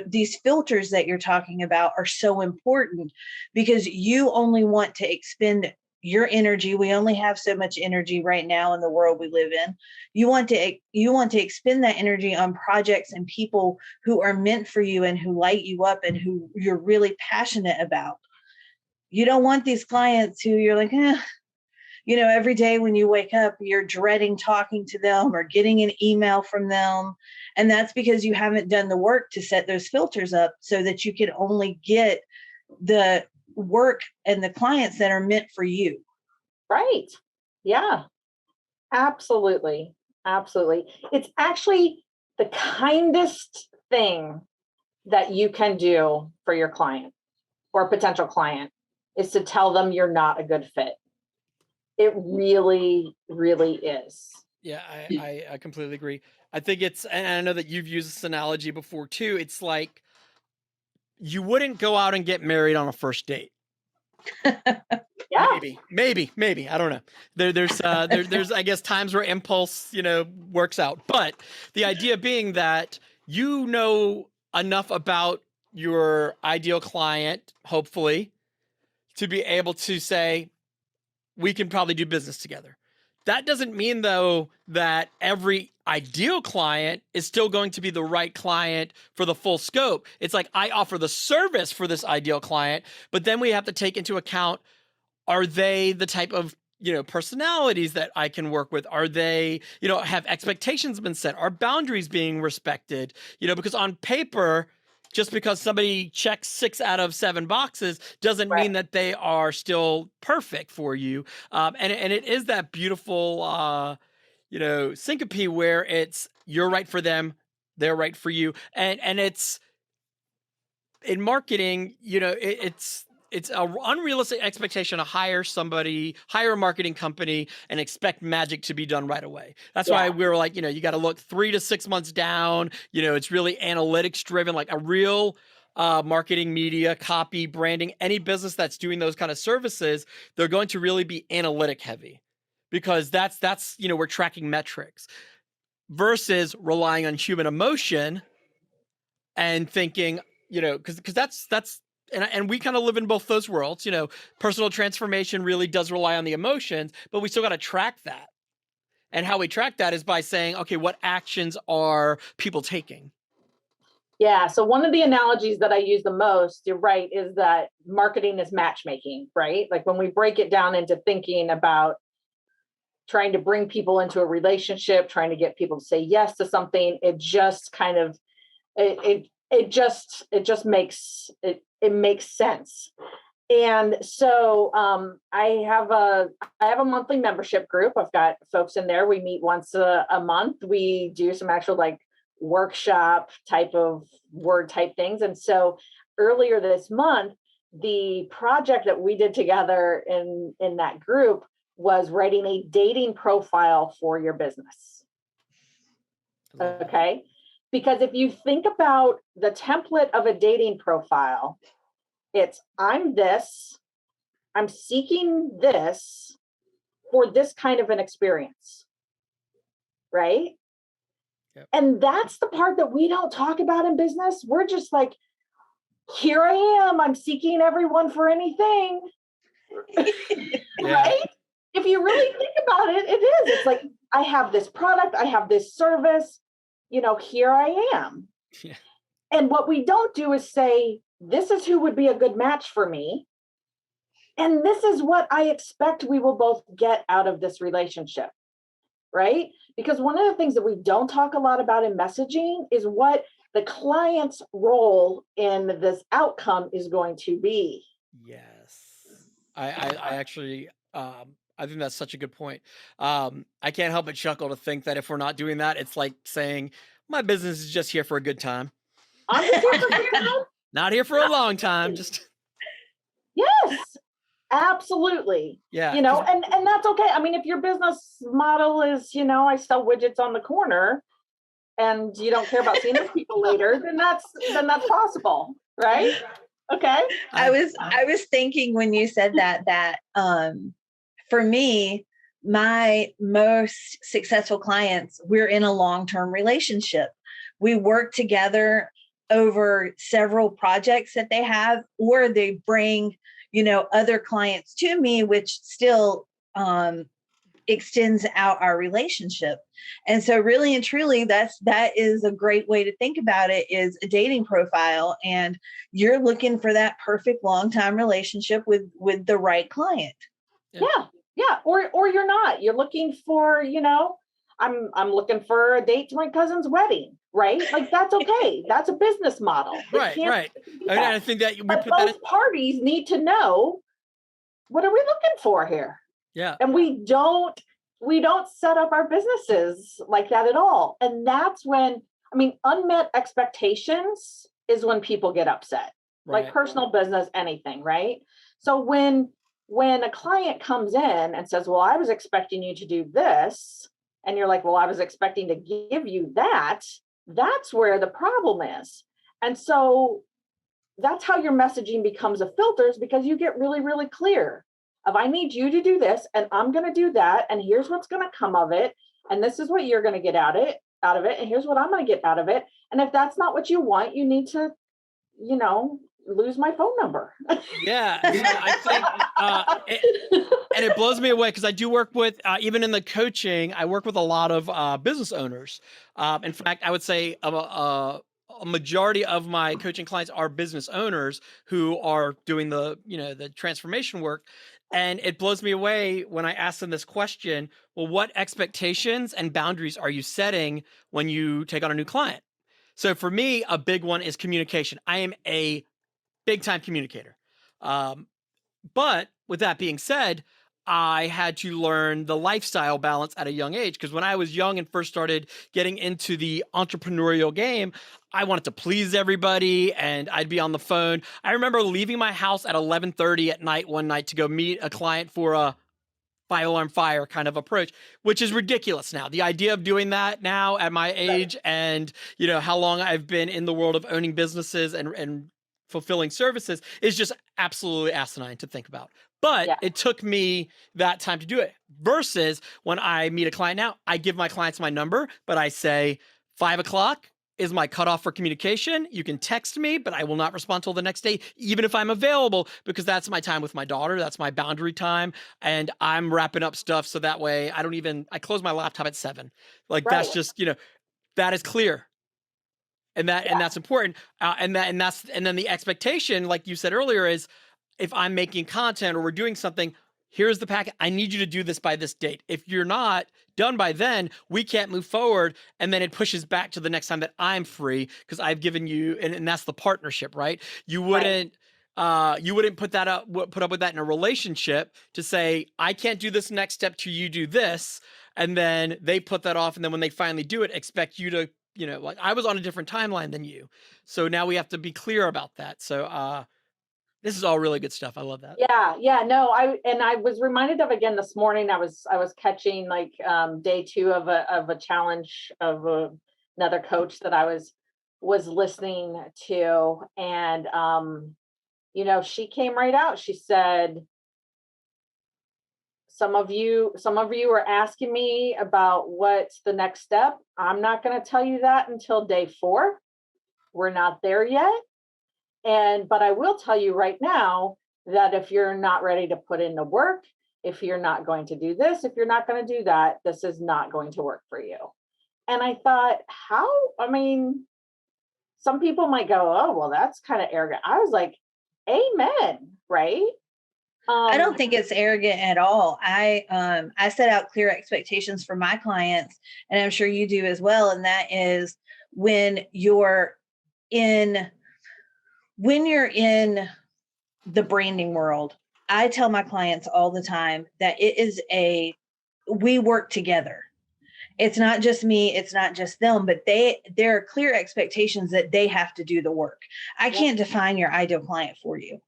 these filters that you're talking about are so important, because you only want to expend your energy. We only have so much energy right now in the world we live in. You want to expend that energy on projects and people who are meant for you and who light you up and who you're really passionate about. You don't want these clients who you're like, every day when you wake up, you're dreading talking to them or getting an email from them. And that's because you haven't done the work to set those filters up so that you can only get the work and the clients that are meant for you. Right. Yeah, absolutely. Absolutely. It's actually the kindest thing that you can do for your client or potential client is to tell them you're not a good fit. It really, really is. Yeah, I completely agree. I think and I know that you've used this analogy before too. It's like you wouldn't go out and get married on a first date. Yeah. Maybe. I don't know. There's I guess times where impulse, works out. But the idea being that you know enough about your ideal client, hopefully, to be able to say, we can probably do business together. That doesn't mean, though, that every ideal client is still going to be the right client for the full scope. It's like I offer the service for this ideal client, but then we have to take into account, are they the type of personalities that I can work with? Are they, have expectations been set? Are boundaries being respected? Because on paper, just because somebody checks 6 out of 7 boxes doesn't mean that they are still perfect for you. And it is that beautiful, syncope where it's you're right for them, they're right for you. And it's in marketing, it's an unrealistic expectation to hire a marketing company and expect magic to be done right away. That's why we were like, you got to look 3 to 6 months down. It's really analytics driven, like a real marketing, media, copy, branding, any business that's doing those kind of services, they're going to really be analytic heavy, because that's we're tracking metrics versus relying on human emotion and thinking, because that's and we kind of live in both those worlds. Personal transformation really does rely on the emotions, but we still got to track that. And how we track that is by saying, okay, what actions are people taking? Yeah. So one of the analogies that I use the most, you're right, is that marketing is matchmaking, right? Like when we break it down into thinking about trying to bring people into a relationship, trying to get people to say yes to something, it just kind of, it just makes sense. And so I have a monthly membership group. I've got folks in there. We meet once a month. We do some actual like workshop type of word type things. And so earlier this month, the project that we did together in that group was writing a dating profile for your business. Okay. Because if you think about the template of a dating profile, it's I'm this, I'm seeking this for this kind of an experience, right? Yep. And that's the part that we don't talk about in business. We're just like, here I am, I'm seeking everyone for anything, right? If you really think about it, it is. It's like, I have this product, I have this service, here I am. Yeah. And what we don't do is say, this is who would be a good match for me. And this is what I expect we will both get out of this relationship, right? Because one of the things that we don't talk a lot about in messaging is what the client's role in this outcome is going to be. Yes. I actually, I think that's such a good point. I can't help but chuckle to think that if we're not doing that, it's like saying, my business is just here for a good time. I'm just here for a good time. Not here for a long time. Just yes, absolutely. Yeah. And that's okay. I mean, if your business model is, I sell widgets on the corner and you don't care about seeing those people later, then that's possible, right? Okay. I was thinking when you said that for me, my most successful clients, we're in a long-term relationship. We work together over several projects that they have, or they bring, other clients to me, which still extends out our relationship. And so really and truly, that is a great way to think about it, is a dating profile. And you're looking for that perfect long-time relationship with the right client. Yeah. Or you're not, you're looking for, I'm looking for a date to my cousin's wedding, right? Like, that's okay. That's a business model. Right. I think that we but put both that parties need to know, what are we looking for here? Yeah. And we don't set up our businesses like that at all. And that's when, unmet expectations is when people get upset, Right. like personal business, anything, right? So when a client comes in and says, well, I was expecting you to do this, and you're like, well, I was expecting to give you that, that's where the problem is. And so that's how your messaging becomes a filter, is because you get really, really clear of, I need you to do this, and I'm going to do that, and here's what's going to come of it, and this is what you're going to get out of it, and here's what I'm going to get out of it. And if that's not what you want, you need to, lose my phone number. Yeah, I think, and it blows me away because I do work with, even in the coaching, I work with a lot of business owners. In fact, I would say a majority of my coaching clients are business owners who are doing the transformation work. And it blows me away when I ask them this question, well, what expectations and boundaries are you setting when you take on a new client? So for me, a big one is communication. I am a big time communicator. But with that being said, I had to learn the lifestyle balance at a young age, because when I was young and first started getting into the entrepreneurial game, I wanted to please everybody and I'd be on the phone. I remember leaving my house at 11:30 at night one night to go meet a client for a 5-alarm fire kind of approach, which is ridiculous now. The idea of doing that now at my age and, how long I've been in the world of owning businesses and fulfilling services is just absolutely asinine to think about. But It took me that time to do it, versus when I meet a client now, I give my clients my number, but I say 5:00 is my cutoff for communication. You can text me, but I will not respond till the next day, even if I'm available, because that's my time with my daughter. That's my boundary time. And I'm wrapping up stuff. So that way I close my laptop at 7. Like, that's just, that is clear. And that's important. And then the expectation, like you said earlier, is if I'm making content or we're doing something, here's the packet. I need you to do this by this date. If you're not done by then, we can't move forward. And then it pushes back to the next time that I'm free because I've given you, and that's the partnership, right? You wouldn't put up with that in a relationship to say, I can't do this next step till you do this. And then they put that off. And then when they finally do it, expect you to, like I was on a different timeline than you. So now we have to be clear about that. So, this is all really good stuff. I love that. Yeah. No, I was reminded of again this morning. I was catching like day 2 of a challenge of another coach that I was listening to, and she came right out. She said, some of you are asking me about what's the next step. I'm not going to tell you that until day 4. We're not there yet. But I will tell you right now that if you're not ready to put in the work, if you're not going to do this, if you're not going to do that, this is not going to work for you. And I thought, some people might go, oh, well, that's kind of arrogant. I was like, amen, right? I don't think it's arrogant at all. I set out clear expectations for my clients, and I'm sure you do as well. And that is when you're in the branding world, I tell my clients all the time that we work together. It's not just me, it's not just them, but there are clear expectations that they have to do the work. I can't define your ideal client for you.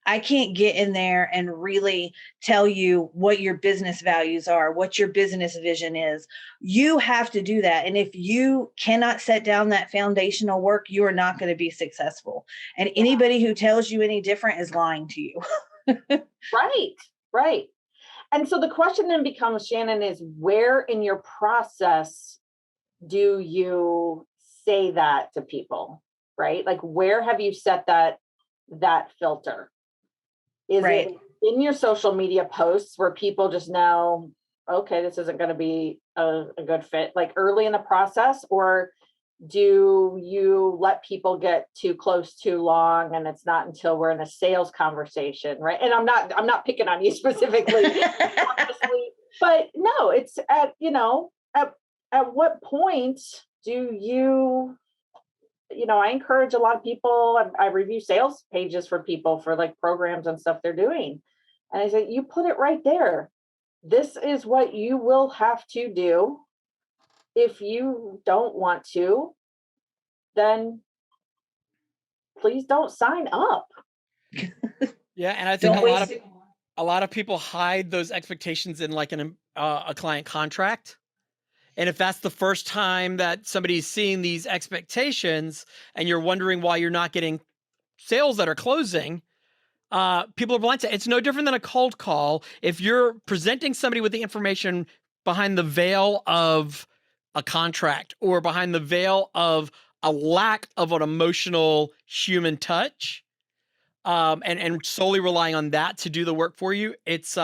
I can't get in there and really tell you what your business values are, what your business vision is. You have to do that. And if you cannot set down that foundational work, you are not going to be successful. And anybody who tells you any different is lying to you. Right. And so the question then becomes, Shannon, is where in your process do you say that to people, right? Like, where have you set that filter? Is it in your social media posts where people just know, okay, this isn't going to be a good fit, like early in the process? Or do you let people get too close too long and it's not until we're in a sales conversation, right? And I'm not picking on you specifically, obviously, but no, it's at what point do you, I encourage a lot of people. I review sales pages for people for like programs and stuff they're doing. And I say, you put it right there. This is what you will have to do. If you don't want to, then please don't sign up. Yeah. And I think a lot of people hide those expectations in like a client contract. And if that's the first time that somebody's seeing these expectations and you're wondering why you're not getting sales that are closing, people are blindsided. It's no different than a cold call. If you're presenting somebody with the information behind the veil of a contract or behind the veil of a lack of an emotional human touch, and solely relying on that to do the work for you, it's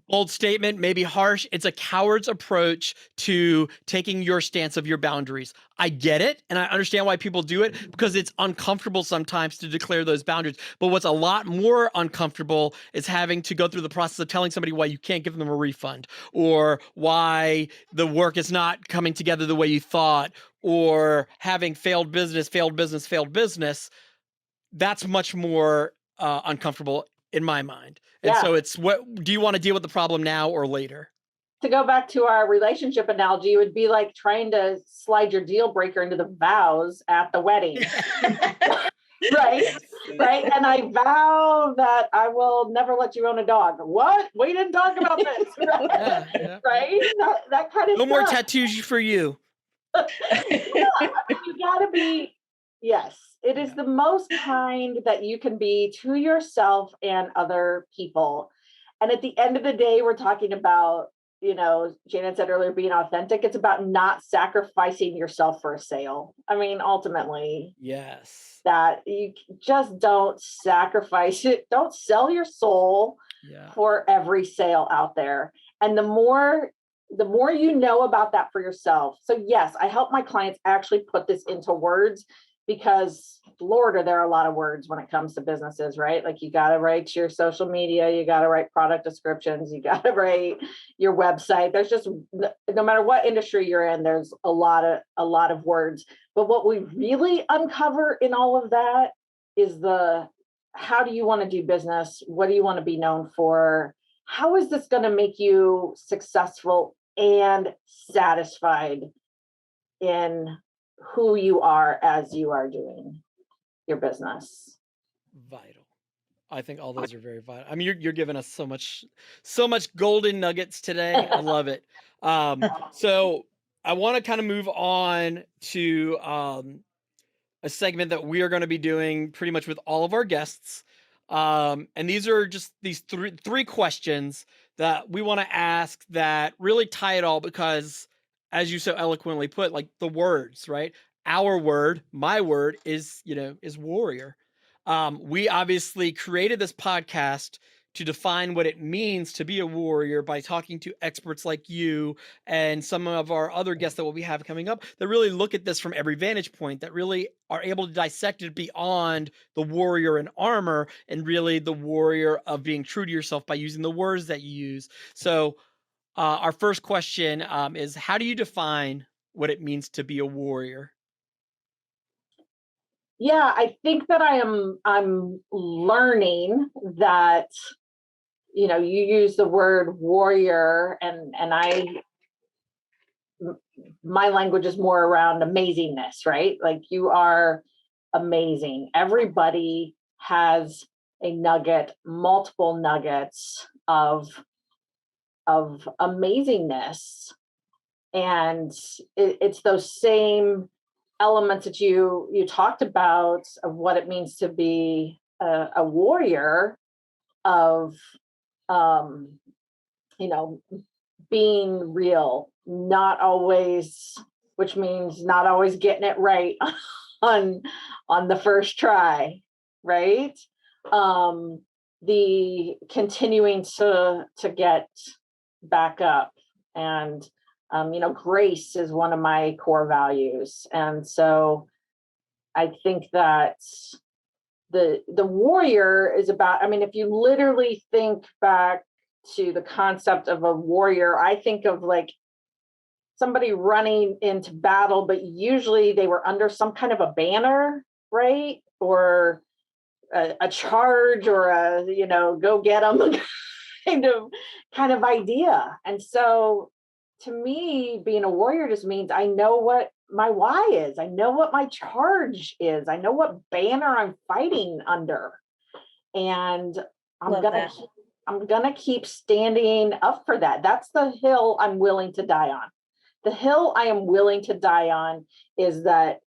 bold statement, maybe harsh. It's a coward's approach to taking your stance of your boundaries. I get it. And I understand why people do it because it's uncomfortable sometimes to declare those boundaries. But what's a lot more uncomfortable is having to go through the process of telling somebody why you can't give them a refund or why the work is not coming together the way you thought or having failed business. That's much more uncomfortable in my mind. And so it's, what do you want to deal with the problem now or later? To go back to our relationship analogy, it would be like trying to slide your deal breaker into the vows at the wedding. Right. And I vow that I will never let you own a dog. What? We didn't talk about this. Right? Yeah. Right? That kind of No more tattoos for you. You gotta be, yes. It is the most kind that you can be to yourself and other people. And at the end of the day, we're talking about, Shannon said earlier, being authentic. It's about not sacrificing yourself for a sale. I mean, ultimately, yes, that you just don't sacrifice it. Don't sell your soul for every sale out there. And the more the more you know about that for yourself. So yes, I help my clients actually put this into words, because Lord, are there a lot of words when it comes to businesses, right? Like you got to write your social media, you got to write product descriptions, you got to write your website. There's just, no matter what industry you're in, there's a lot of words. But what we really uncover in all of that is how do you want to do business? What do you want to be known for? How is this going to make you successful and satisfied in who you are as you are doing your business? Vital. I think all those are very vital. I mean, you're giving us so much golden nuggets today. I love it. So I want to kind of move on to a segment that we are going to be doing pretty much with all of our guests. And these are just these three questions that we want to ask that really tie it all, because as you so eloquently put, like the words, right? Our word, my word is warrior. We obviously created this podcast to define what it means to be a warrior by talking to experts like you and some of our other guests that we have coming up that really look at this from every vantage point, that really are able to dissect it beyond the warrior in armor and really the warrior of being true to yourself by using the words that you use. So our first question is, how do you define what it means to be a warrior? Yeah, I think that I'm learning that, you use the word warrior, and my language is more around amazingness, right? Like you are amazing. Everybody has a nugget, multiple nuggets of amazingness. And it's those same elements that you talked about of what it means to be a warrior, of being real, not always, which means not always getting it right on the first try, right? The continuing to get back up, and grace is one of my core values. And so I think that the warrior is about, if you literally think back to the concept of a warrior, I think of like somebody running into battle, but usually they were under some kind of a banner, right? Or a charge, or a, go get them kind of idea. And so to me, being a warrior just means I know what my why is. I know what my charge is. I know what banner I'm fighting under. And I'm gonna keep standing up for that. That's the hill I'm willing to die on. The hill I am willing to die on is that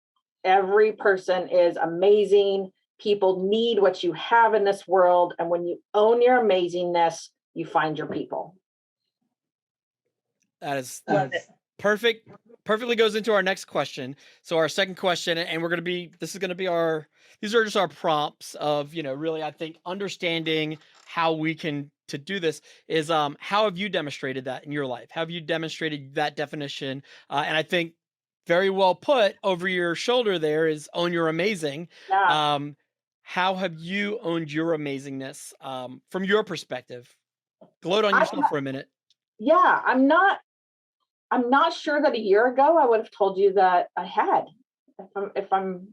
every person is amazing. People need what you have in this world. And when you own your amazingness, you find your people. That is perfect. Perfectly goes into our next question. So our second question, and these are just our prompts of, really, I think, understanding how we can to do this is, how have you demonstrated that in your life? How have you demonstrated that definition? And I think very well put over your shoulder there is own your amazing. Yeah. How have you owned your amazingness from your perspective? Gloat on yourself for a minute. Yeah, I'm not sure that a year ago I would have told you that I had, if I'm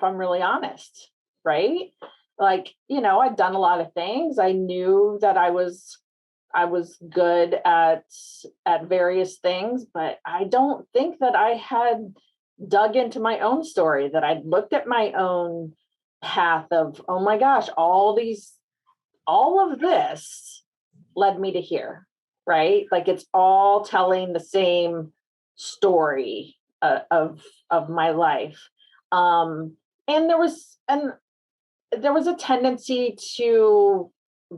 really honest, right? Like, I'd done a lot of things. I knew that I was good at various things, but I don't think that I had dug into my own story, that I'd looked at my own path of, oh my gosh, all of this led me to here. Right? Like it's all telling the same story of my life. And there was a tendency to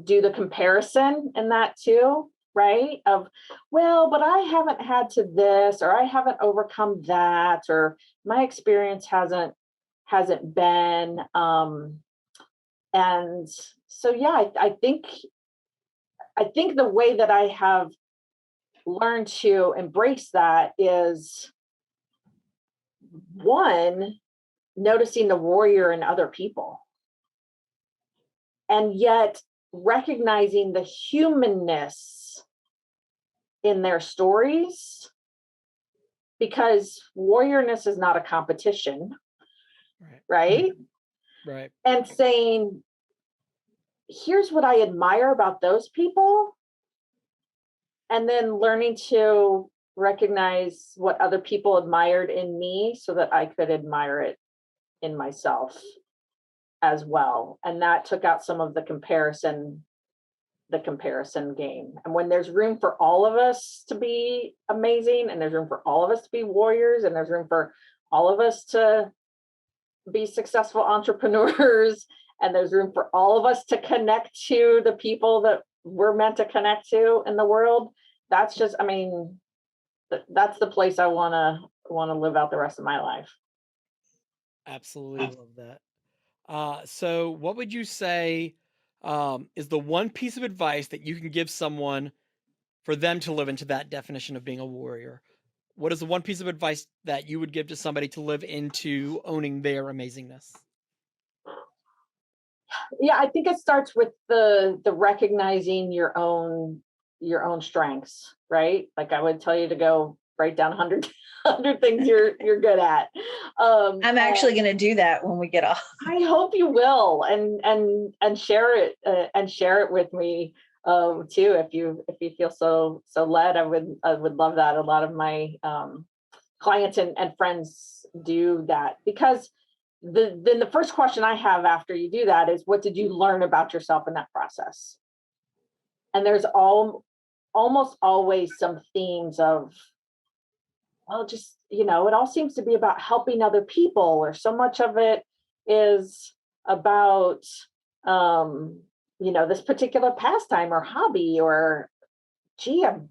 do the comparison in that too, right? Of, well, but I haven't had to this, or I haven't overcome that, or my experience hasn't been. And so, yeah, I think the way that I have learned to embrace that is, one, noticing the warrior in other people, and yet recognizing the humanness in their stories, because warriorness is not a competition, right? Right. And saying, here's what I admire about those people, and then learning to recognize what other people admired in me so that I could admire it in myself as well. And that took out some of the comparison game. And when there's room for all of us to be amazing, and there's room for all of us to be warriors, and there's room for all of us to be successful entrepreneurs, and there's room for all of us to connect to the people that we're meant to connect to in the world, that's just, I mean, that's the place I want to live out the rest of my life. Absolutely love that. So what would you say is the one piece of advice that you can give someone for them to live into that definition of being a warrior? What is the one piece of advice that you would give to somebody to live into owning their amazingness? Yeah, I think it starts with the recognizing your own strengths, right? Like I would tell you to go write down 100 things you're good at. I'm actually going to do that when we get off. I hope you will, and share it with me too, if you feel so led. I would love that. A lot of my clients and friends do that, because then the first question I have after you do that is, what did you learn about yourself in that process? And there's almost always some themes of, well, just, it all seems to be about helping other people, or so much of it is about, this particular pastime or hobby, or, gee, I'm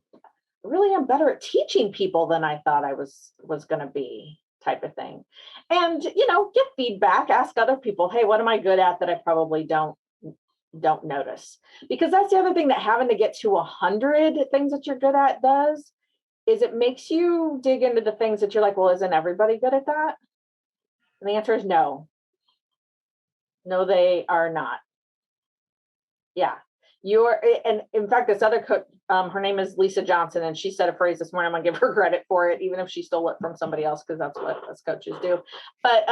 better at teaching people than I thought I was going to be, type of thing. And, get feedback, ask other people, hey, what am I good at that I probably don't notice? Because that's the other thing that having to get to 100 things that you're good at does, is it makes you dig into the things that you're like, well, isn't everybody good at that? And the answer is no. No, they are not. Yeah. And in fact, this other coach, her name is Lisa Johnson, and she said a phrase this morning. I'm gonna give her credit for it, even if she stole it from somebody else, because that's what us coaches do. But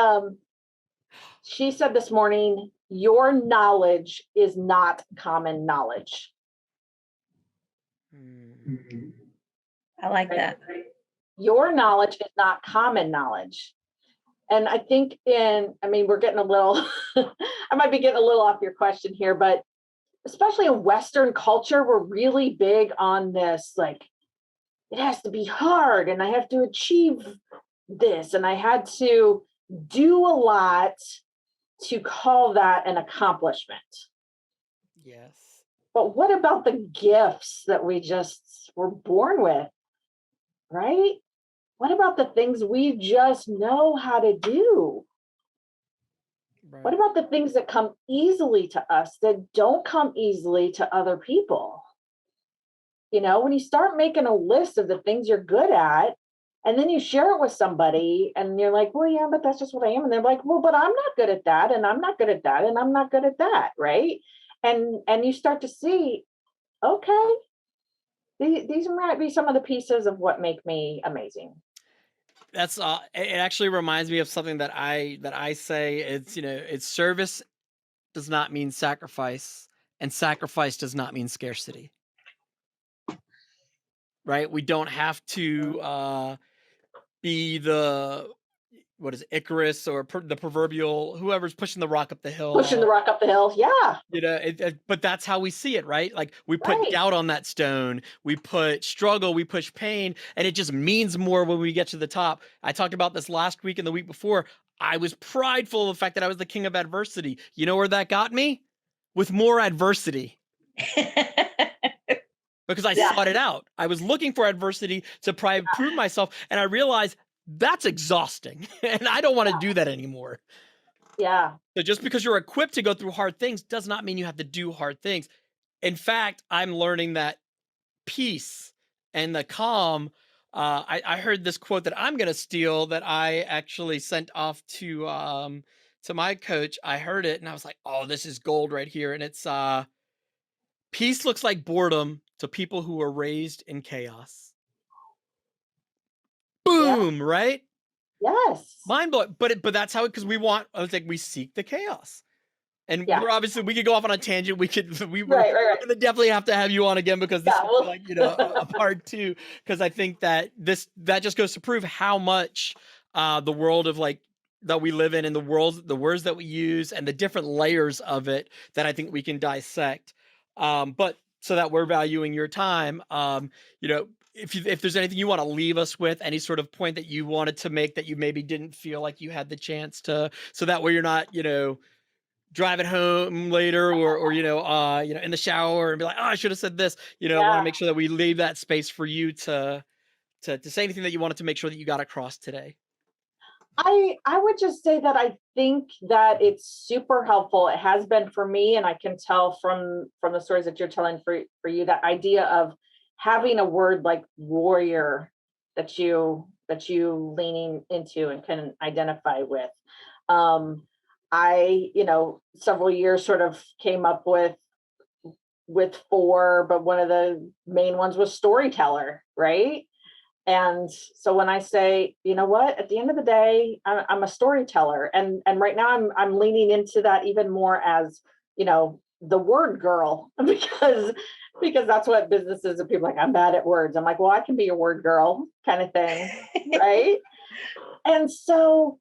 she said this morning, your knowledge is not common knowledge. I like that. Your knowledge is not common knowledge. And I think we're getting a little, I might be getting a little off your question here, but especially in Western culture, we're really big on this, like, it has to be hard, and I have to achieve this, and I had to do a lot to call that an accomplishment. Yes. But what about the gifts that we just were born with, right? What about the things we just know how to do? Right. What about the things that come easily to us that don't come easily to other people? When you start making a list of the things you're good at, and then you share it with somebody, and you're like, well, yeah, but that's just what I am. And they're like, well, but I'm not good at that, and I'm not good at that, and I'm not good at that, right? And you start to see, okay, these might be some of the pieces of what make me amazing. That's it actually reminds me of something that I say. It's service does not mean sacrifice, and sacrifice does not mean scarcity. Right? We don't have to be the Icarus or the proverbial whoever's pushing the rock up the hill. Yeah. But that's how we see it, right? Like we put doubt on that stone, we put struggle, we push pain, and it just means more when we get to the top. I talked about this last week and the week before. I was prideful of the fact that I was the king of adversity. You know where that got me? With more adversity. Because I sought it out. I was looking for adversity to prove myself, and I realized that's exhausting, and I don't want to do that anymore. Yeah. So just because you're equipped to go through hard things does not mean you have to do hard things. In fact, I'm learning that peace and the calm. I heard this quote that I'm going to steal that I actually sent off to my coach. I heard it and I was like, oh, this is gold right here. And it's peace looks like boredom to people who were raised in chaos. Boom, Yeah. right? Yes. Mind blowing. But that's how it, because we seek the chaos. And Yeah. we're obviously, we could go off on a tangent. We're Right. gonna definitely have to have you on again, because this Yeah, is well- like, a part two, because I think that just goes to prove how much the world of like that we live in, and the words that we use and the different layers of it that I think we can dissect. But so that we're valuing your time, if there's anything you want to leave us with, any sort of point that you wanted to make that you maybe didn't feel like you had the chance to, so that way you're not, driving home later or in the shower and be like, oh, I should have said this. I want to make sure that we leave that space for you to say anything that you wanted to make sure that you got across today. I would just say that I think that it's super helpful. It has been for me, and I can tell from the stories that you're telling for you, that idea of having a word like warrior that you leaning into and can identify with. I, several years sort of came up with 4, but one of the main ones was storyteller, right? And so when I say, you know what, at the end of the day, I'm a storyteller, and right now I'm leaning into that even more as, the word girl, because that's what businesses and people are like, I'm bad at words. I'm like, well, I can be a word girl kind of thing, right? And so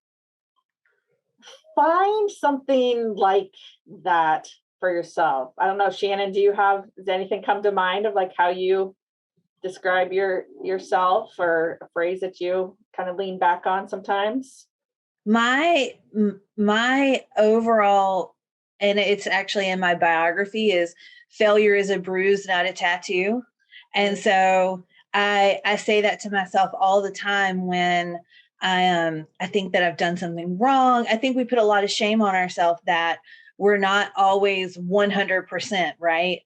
find something like that for yourself. I don't know, Shannon, does anything come to mind of like how you describe yourself, or a phrase that you kind of lean back on sometimes? My overall, and it's actually in my biography, is failure is a bruise, not a tattoo. And so I say that to myself all the time when I think that I've done something wrong. I think we put a lot of shame on ourselves that we're not always 100%, right?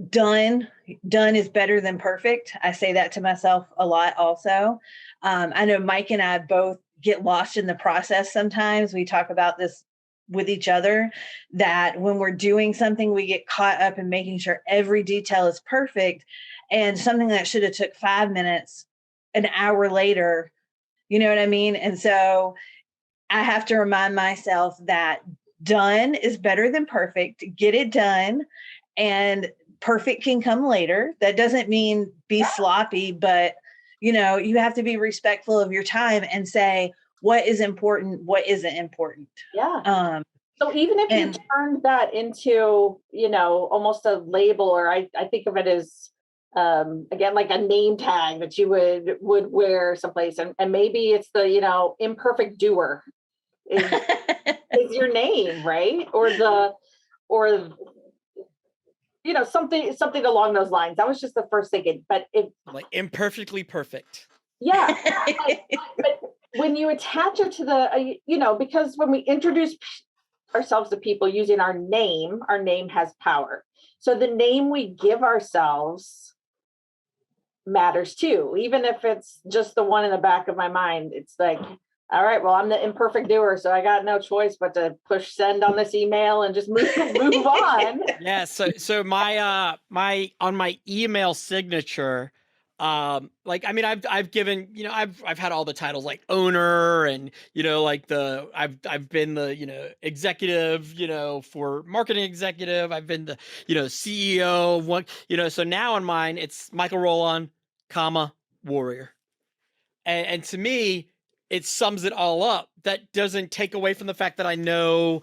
Done is better than perfect. I say that to myself a lot also. I know Mike and I both get lost in the process sometimes. We talk about this with each other, that when we're doing something, we get caught up in making sure every detail is perfect, and something that should have took 5 minutes, an hour later, you know what I mean? And so I have to remind myself that done is better than perfect. Get it done, and perfect can come later. That doesn't mean be sloppy, but you have to be respectful of your time and say what is important, what isn't important. Yeah. So even if you turned that into, almost a label, or I think of it as, again, like a name tag that you would wear someplace, and maybe it's the, imperfect doer is your name, right? Or something along those lines. That was just the first thinking, but like imperfectly perfect. Yeah. but when you attach it to the, because when we introduce ourselves to people using our name has power. So the name we give ourselves matters too, even if it's just the one in the back of my mind. It's like, all right, well, I'm the imperfect doer, so I got no choice but to push send on this email and just move on. Yeah. So my on my email signature, I've given, I've had all the titles like owner, and I've been the executive, for marketing executive. I've been the CEO of one, so now on mine it's Michael Rollon, warrior, and to me it sums it all up. That doesn't take away from the fact that I know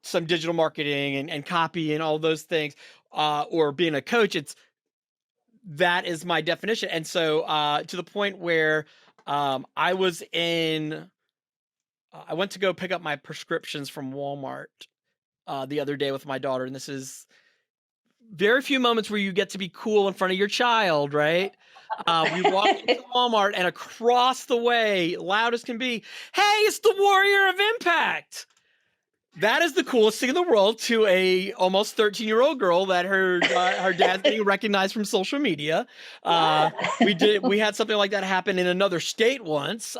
some digital marketing and copy and all those things, or being a coach. That is my definition. And so to the point where I went to go pick up my prescriptions from Walmart the other day with my daughter. And this is very few moments where you get to be cool in front of your child, right? We walked into Walmart, and across the way, loud as can be, hey, it's the Warrior of Impact. that is the coolest thing in the world to a almost 13-year-old girl that her dad's getting recognized from social media. We had something like that happen in another state once.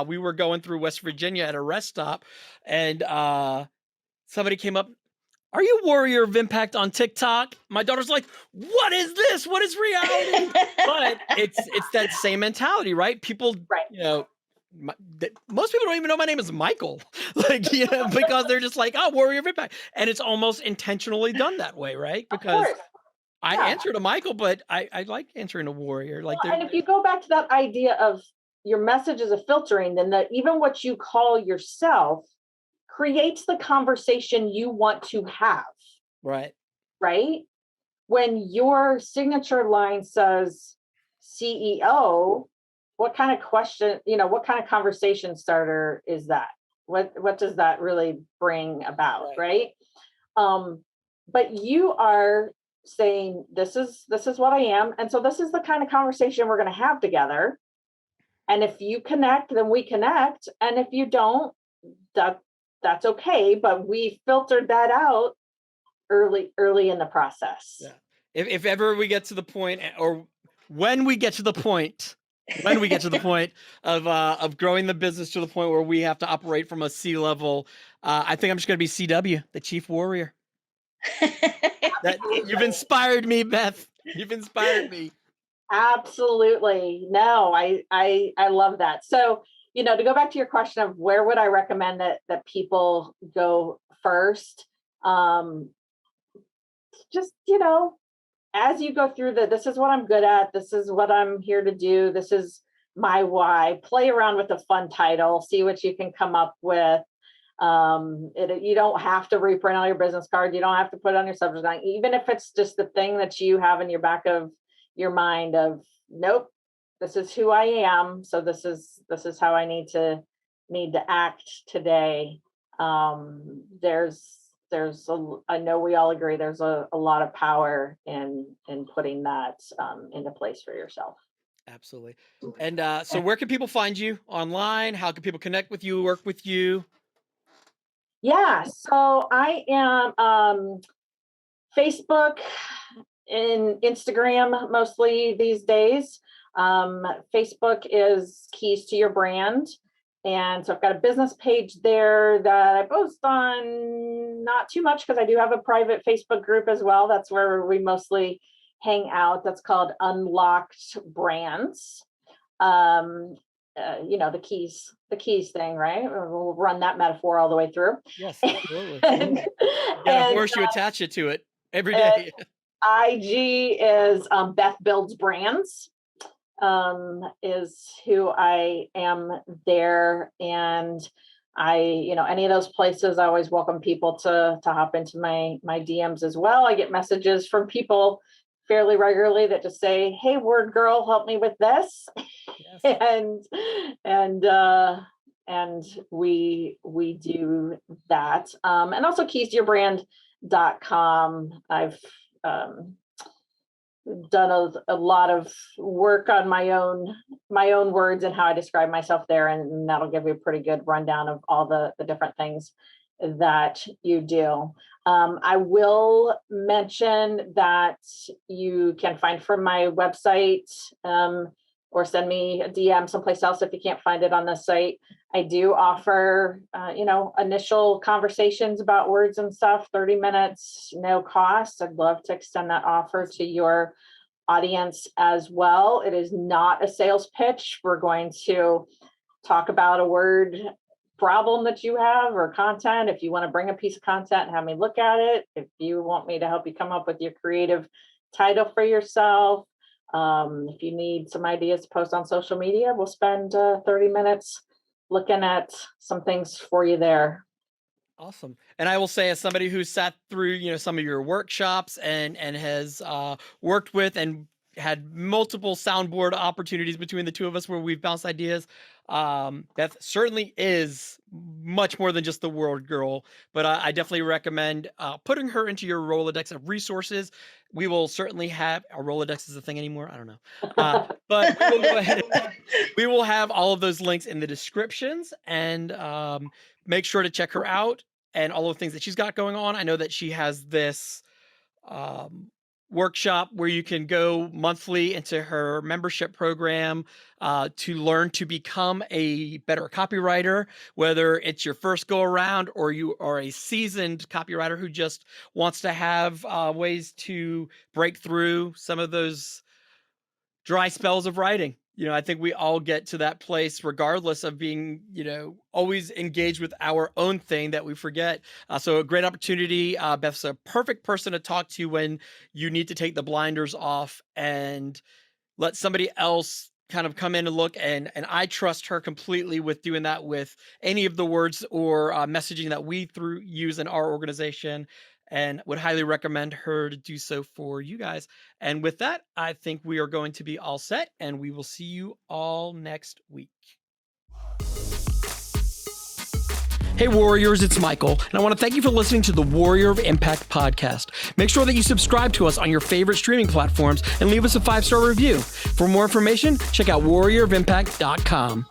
We were going through West Virginia at a rest stop, and somebody came up. Are you Warrior of Impact on TikTok? My daughter's like, what is this? What is reality? But it's that same mentality, right? People, Right. Most people don't even know my name is Michael, because they're just like, oh, Warrior of Impact. And it's almost intentionally done that way, right? Because I answer to Michael, but I like answering to Warrior. And if you go back to that idea of your message as a filtering, then even what you call yourself creates the conversation you want to have. Right. Right? When your signature line says CEO, what kind of question, what kind of conversation starter is that? What does that really bring about? Right. But you are saying this is what I am. And so this is the kind of conversation we're going to have together. And if you connect, then we connect. And if you don't, that's okay. But we filtered that out early in the process. Yeah. If ever we get to the point, or when we get to the point of growing the business to the point where we have to operate from a C level, I think I'm just going to be CW, the Chief Warrior. You've inspired me, Beth. You've inspired me. Absolutely. No, I love that. So, to go back to your question of where would I recommend that people go first, just, as you go through this is what I'm good at, this is what I'm here to do, this is my why, play around with a fun title, see what you can come up with. You don't have to reprint all your business cards, you don't have to put it on your subject line, even if it's just the thing that you have in your back of your mind of, nope, this is who I am, so this is how I need to act today. I know we all agree there's a lot of power in putting that into place for yourself. Absolutely. And so where can people find you online? How can people connect with you, work with you? Yeah, so I am Facebook and Instagram mostly these days. Facebook is Keys to Your Brand. And so I've got a business page there that I post on, not too much because I do have a private Facebook group as well. That's where we mostly hang out. That's called Unlocked Brands. The keys thing, right? We'll run that metaphor all the way through. Yes, absolutely. And of course you attach it to it every day. IG is Beth Builds Brands. Is who I am there, and I, any of those places, I always welcome people to hop into my DMs as well. I get messages from people fairly regularly that just say, "Hey, word girl, help me with this," yes. and we do that, and also keystoyourbrand.com. I've done a lot of work on my own words and how I describe myself there, and that'll give you a pretty good rundown of all the different things that you do. I will mention that you can find from my website, or send me a DM someplace else if you can't find it on the site. I do offer, initial conversations about words and stuff, 30 minutes, no cost. I'd love to extend that offer to your audience as well. It is not a sales pitch. We're going to talk about a word problem that you have or content. If you want to bring a piece of content and have me look at it, if you want me to help you come up with your creative title for yourself, if you need some ideas to post on social media, we'll spend 30 minutes looking at some things for you there. Awesome. And I will say, as somebody who sat through, some of your workshops and has worked with and had multiple soundboard opportunities between the two of us where we've bounced ideas, Beth certainly is much more than just the word girl, but I definitely recommend putting her into your Rolodex of resources. We will certainly have a Rolodex is a thing anymore. I don't know. But we will go ahead and we will have all of those links in the descriptions, and make sure to check her out. and all of the things that she's got going on. I know that she has this workshop where you can go monthly into her membership program to learn to become a better copywriter, whether it's your first go around or you are a seasoned copywriter who just wants to have ways to break through some of those dry spells of writing. I think we all get to that place regardless of being, always engaged with our own thing that we forget. So a great opportunity. Beth's a perfect person to talk to when you need to take the blinders off and let somebody else kind of come in and look. And I trust her completely with doing that with any of the words or messaging that we use in our organization, and would highly recommend her to do so for you guys. And with that, I think we are going to be all set, and we will see you all next week. Hey Warriors, it's Michael, and I want to thank you for listening to the Warrior of Impact podcast. Make sure that you subscribe to us on your favorite streaming platforms and leave us a 5-star review. For more information, check out warriorofimpact.com.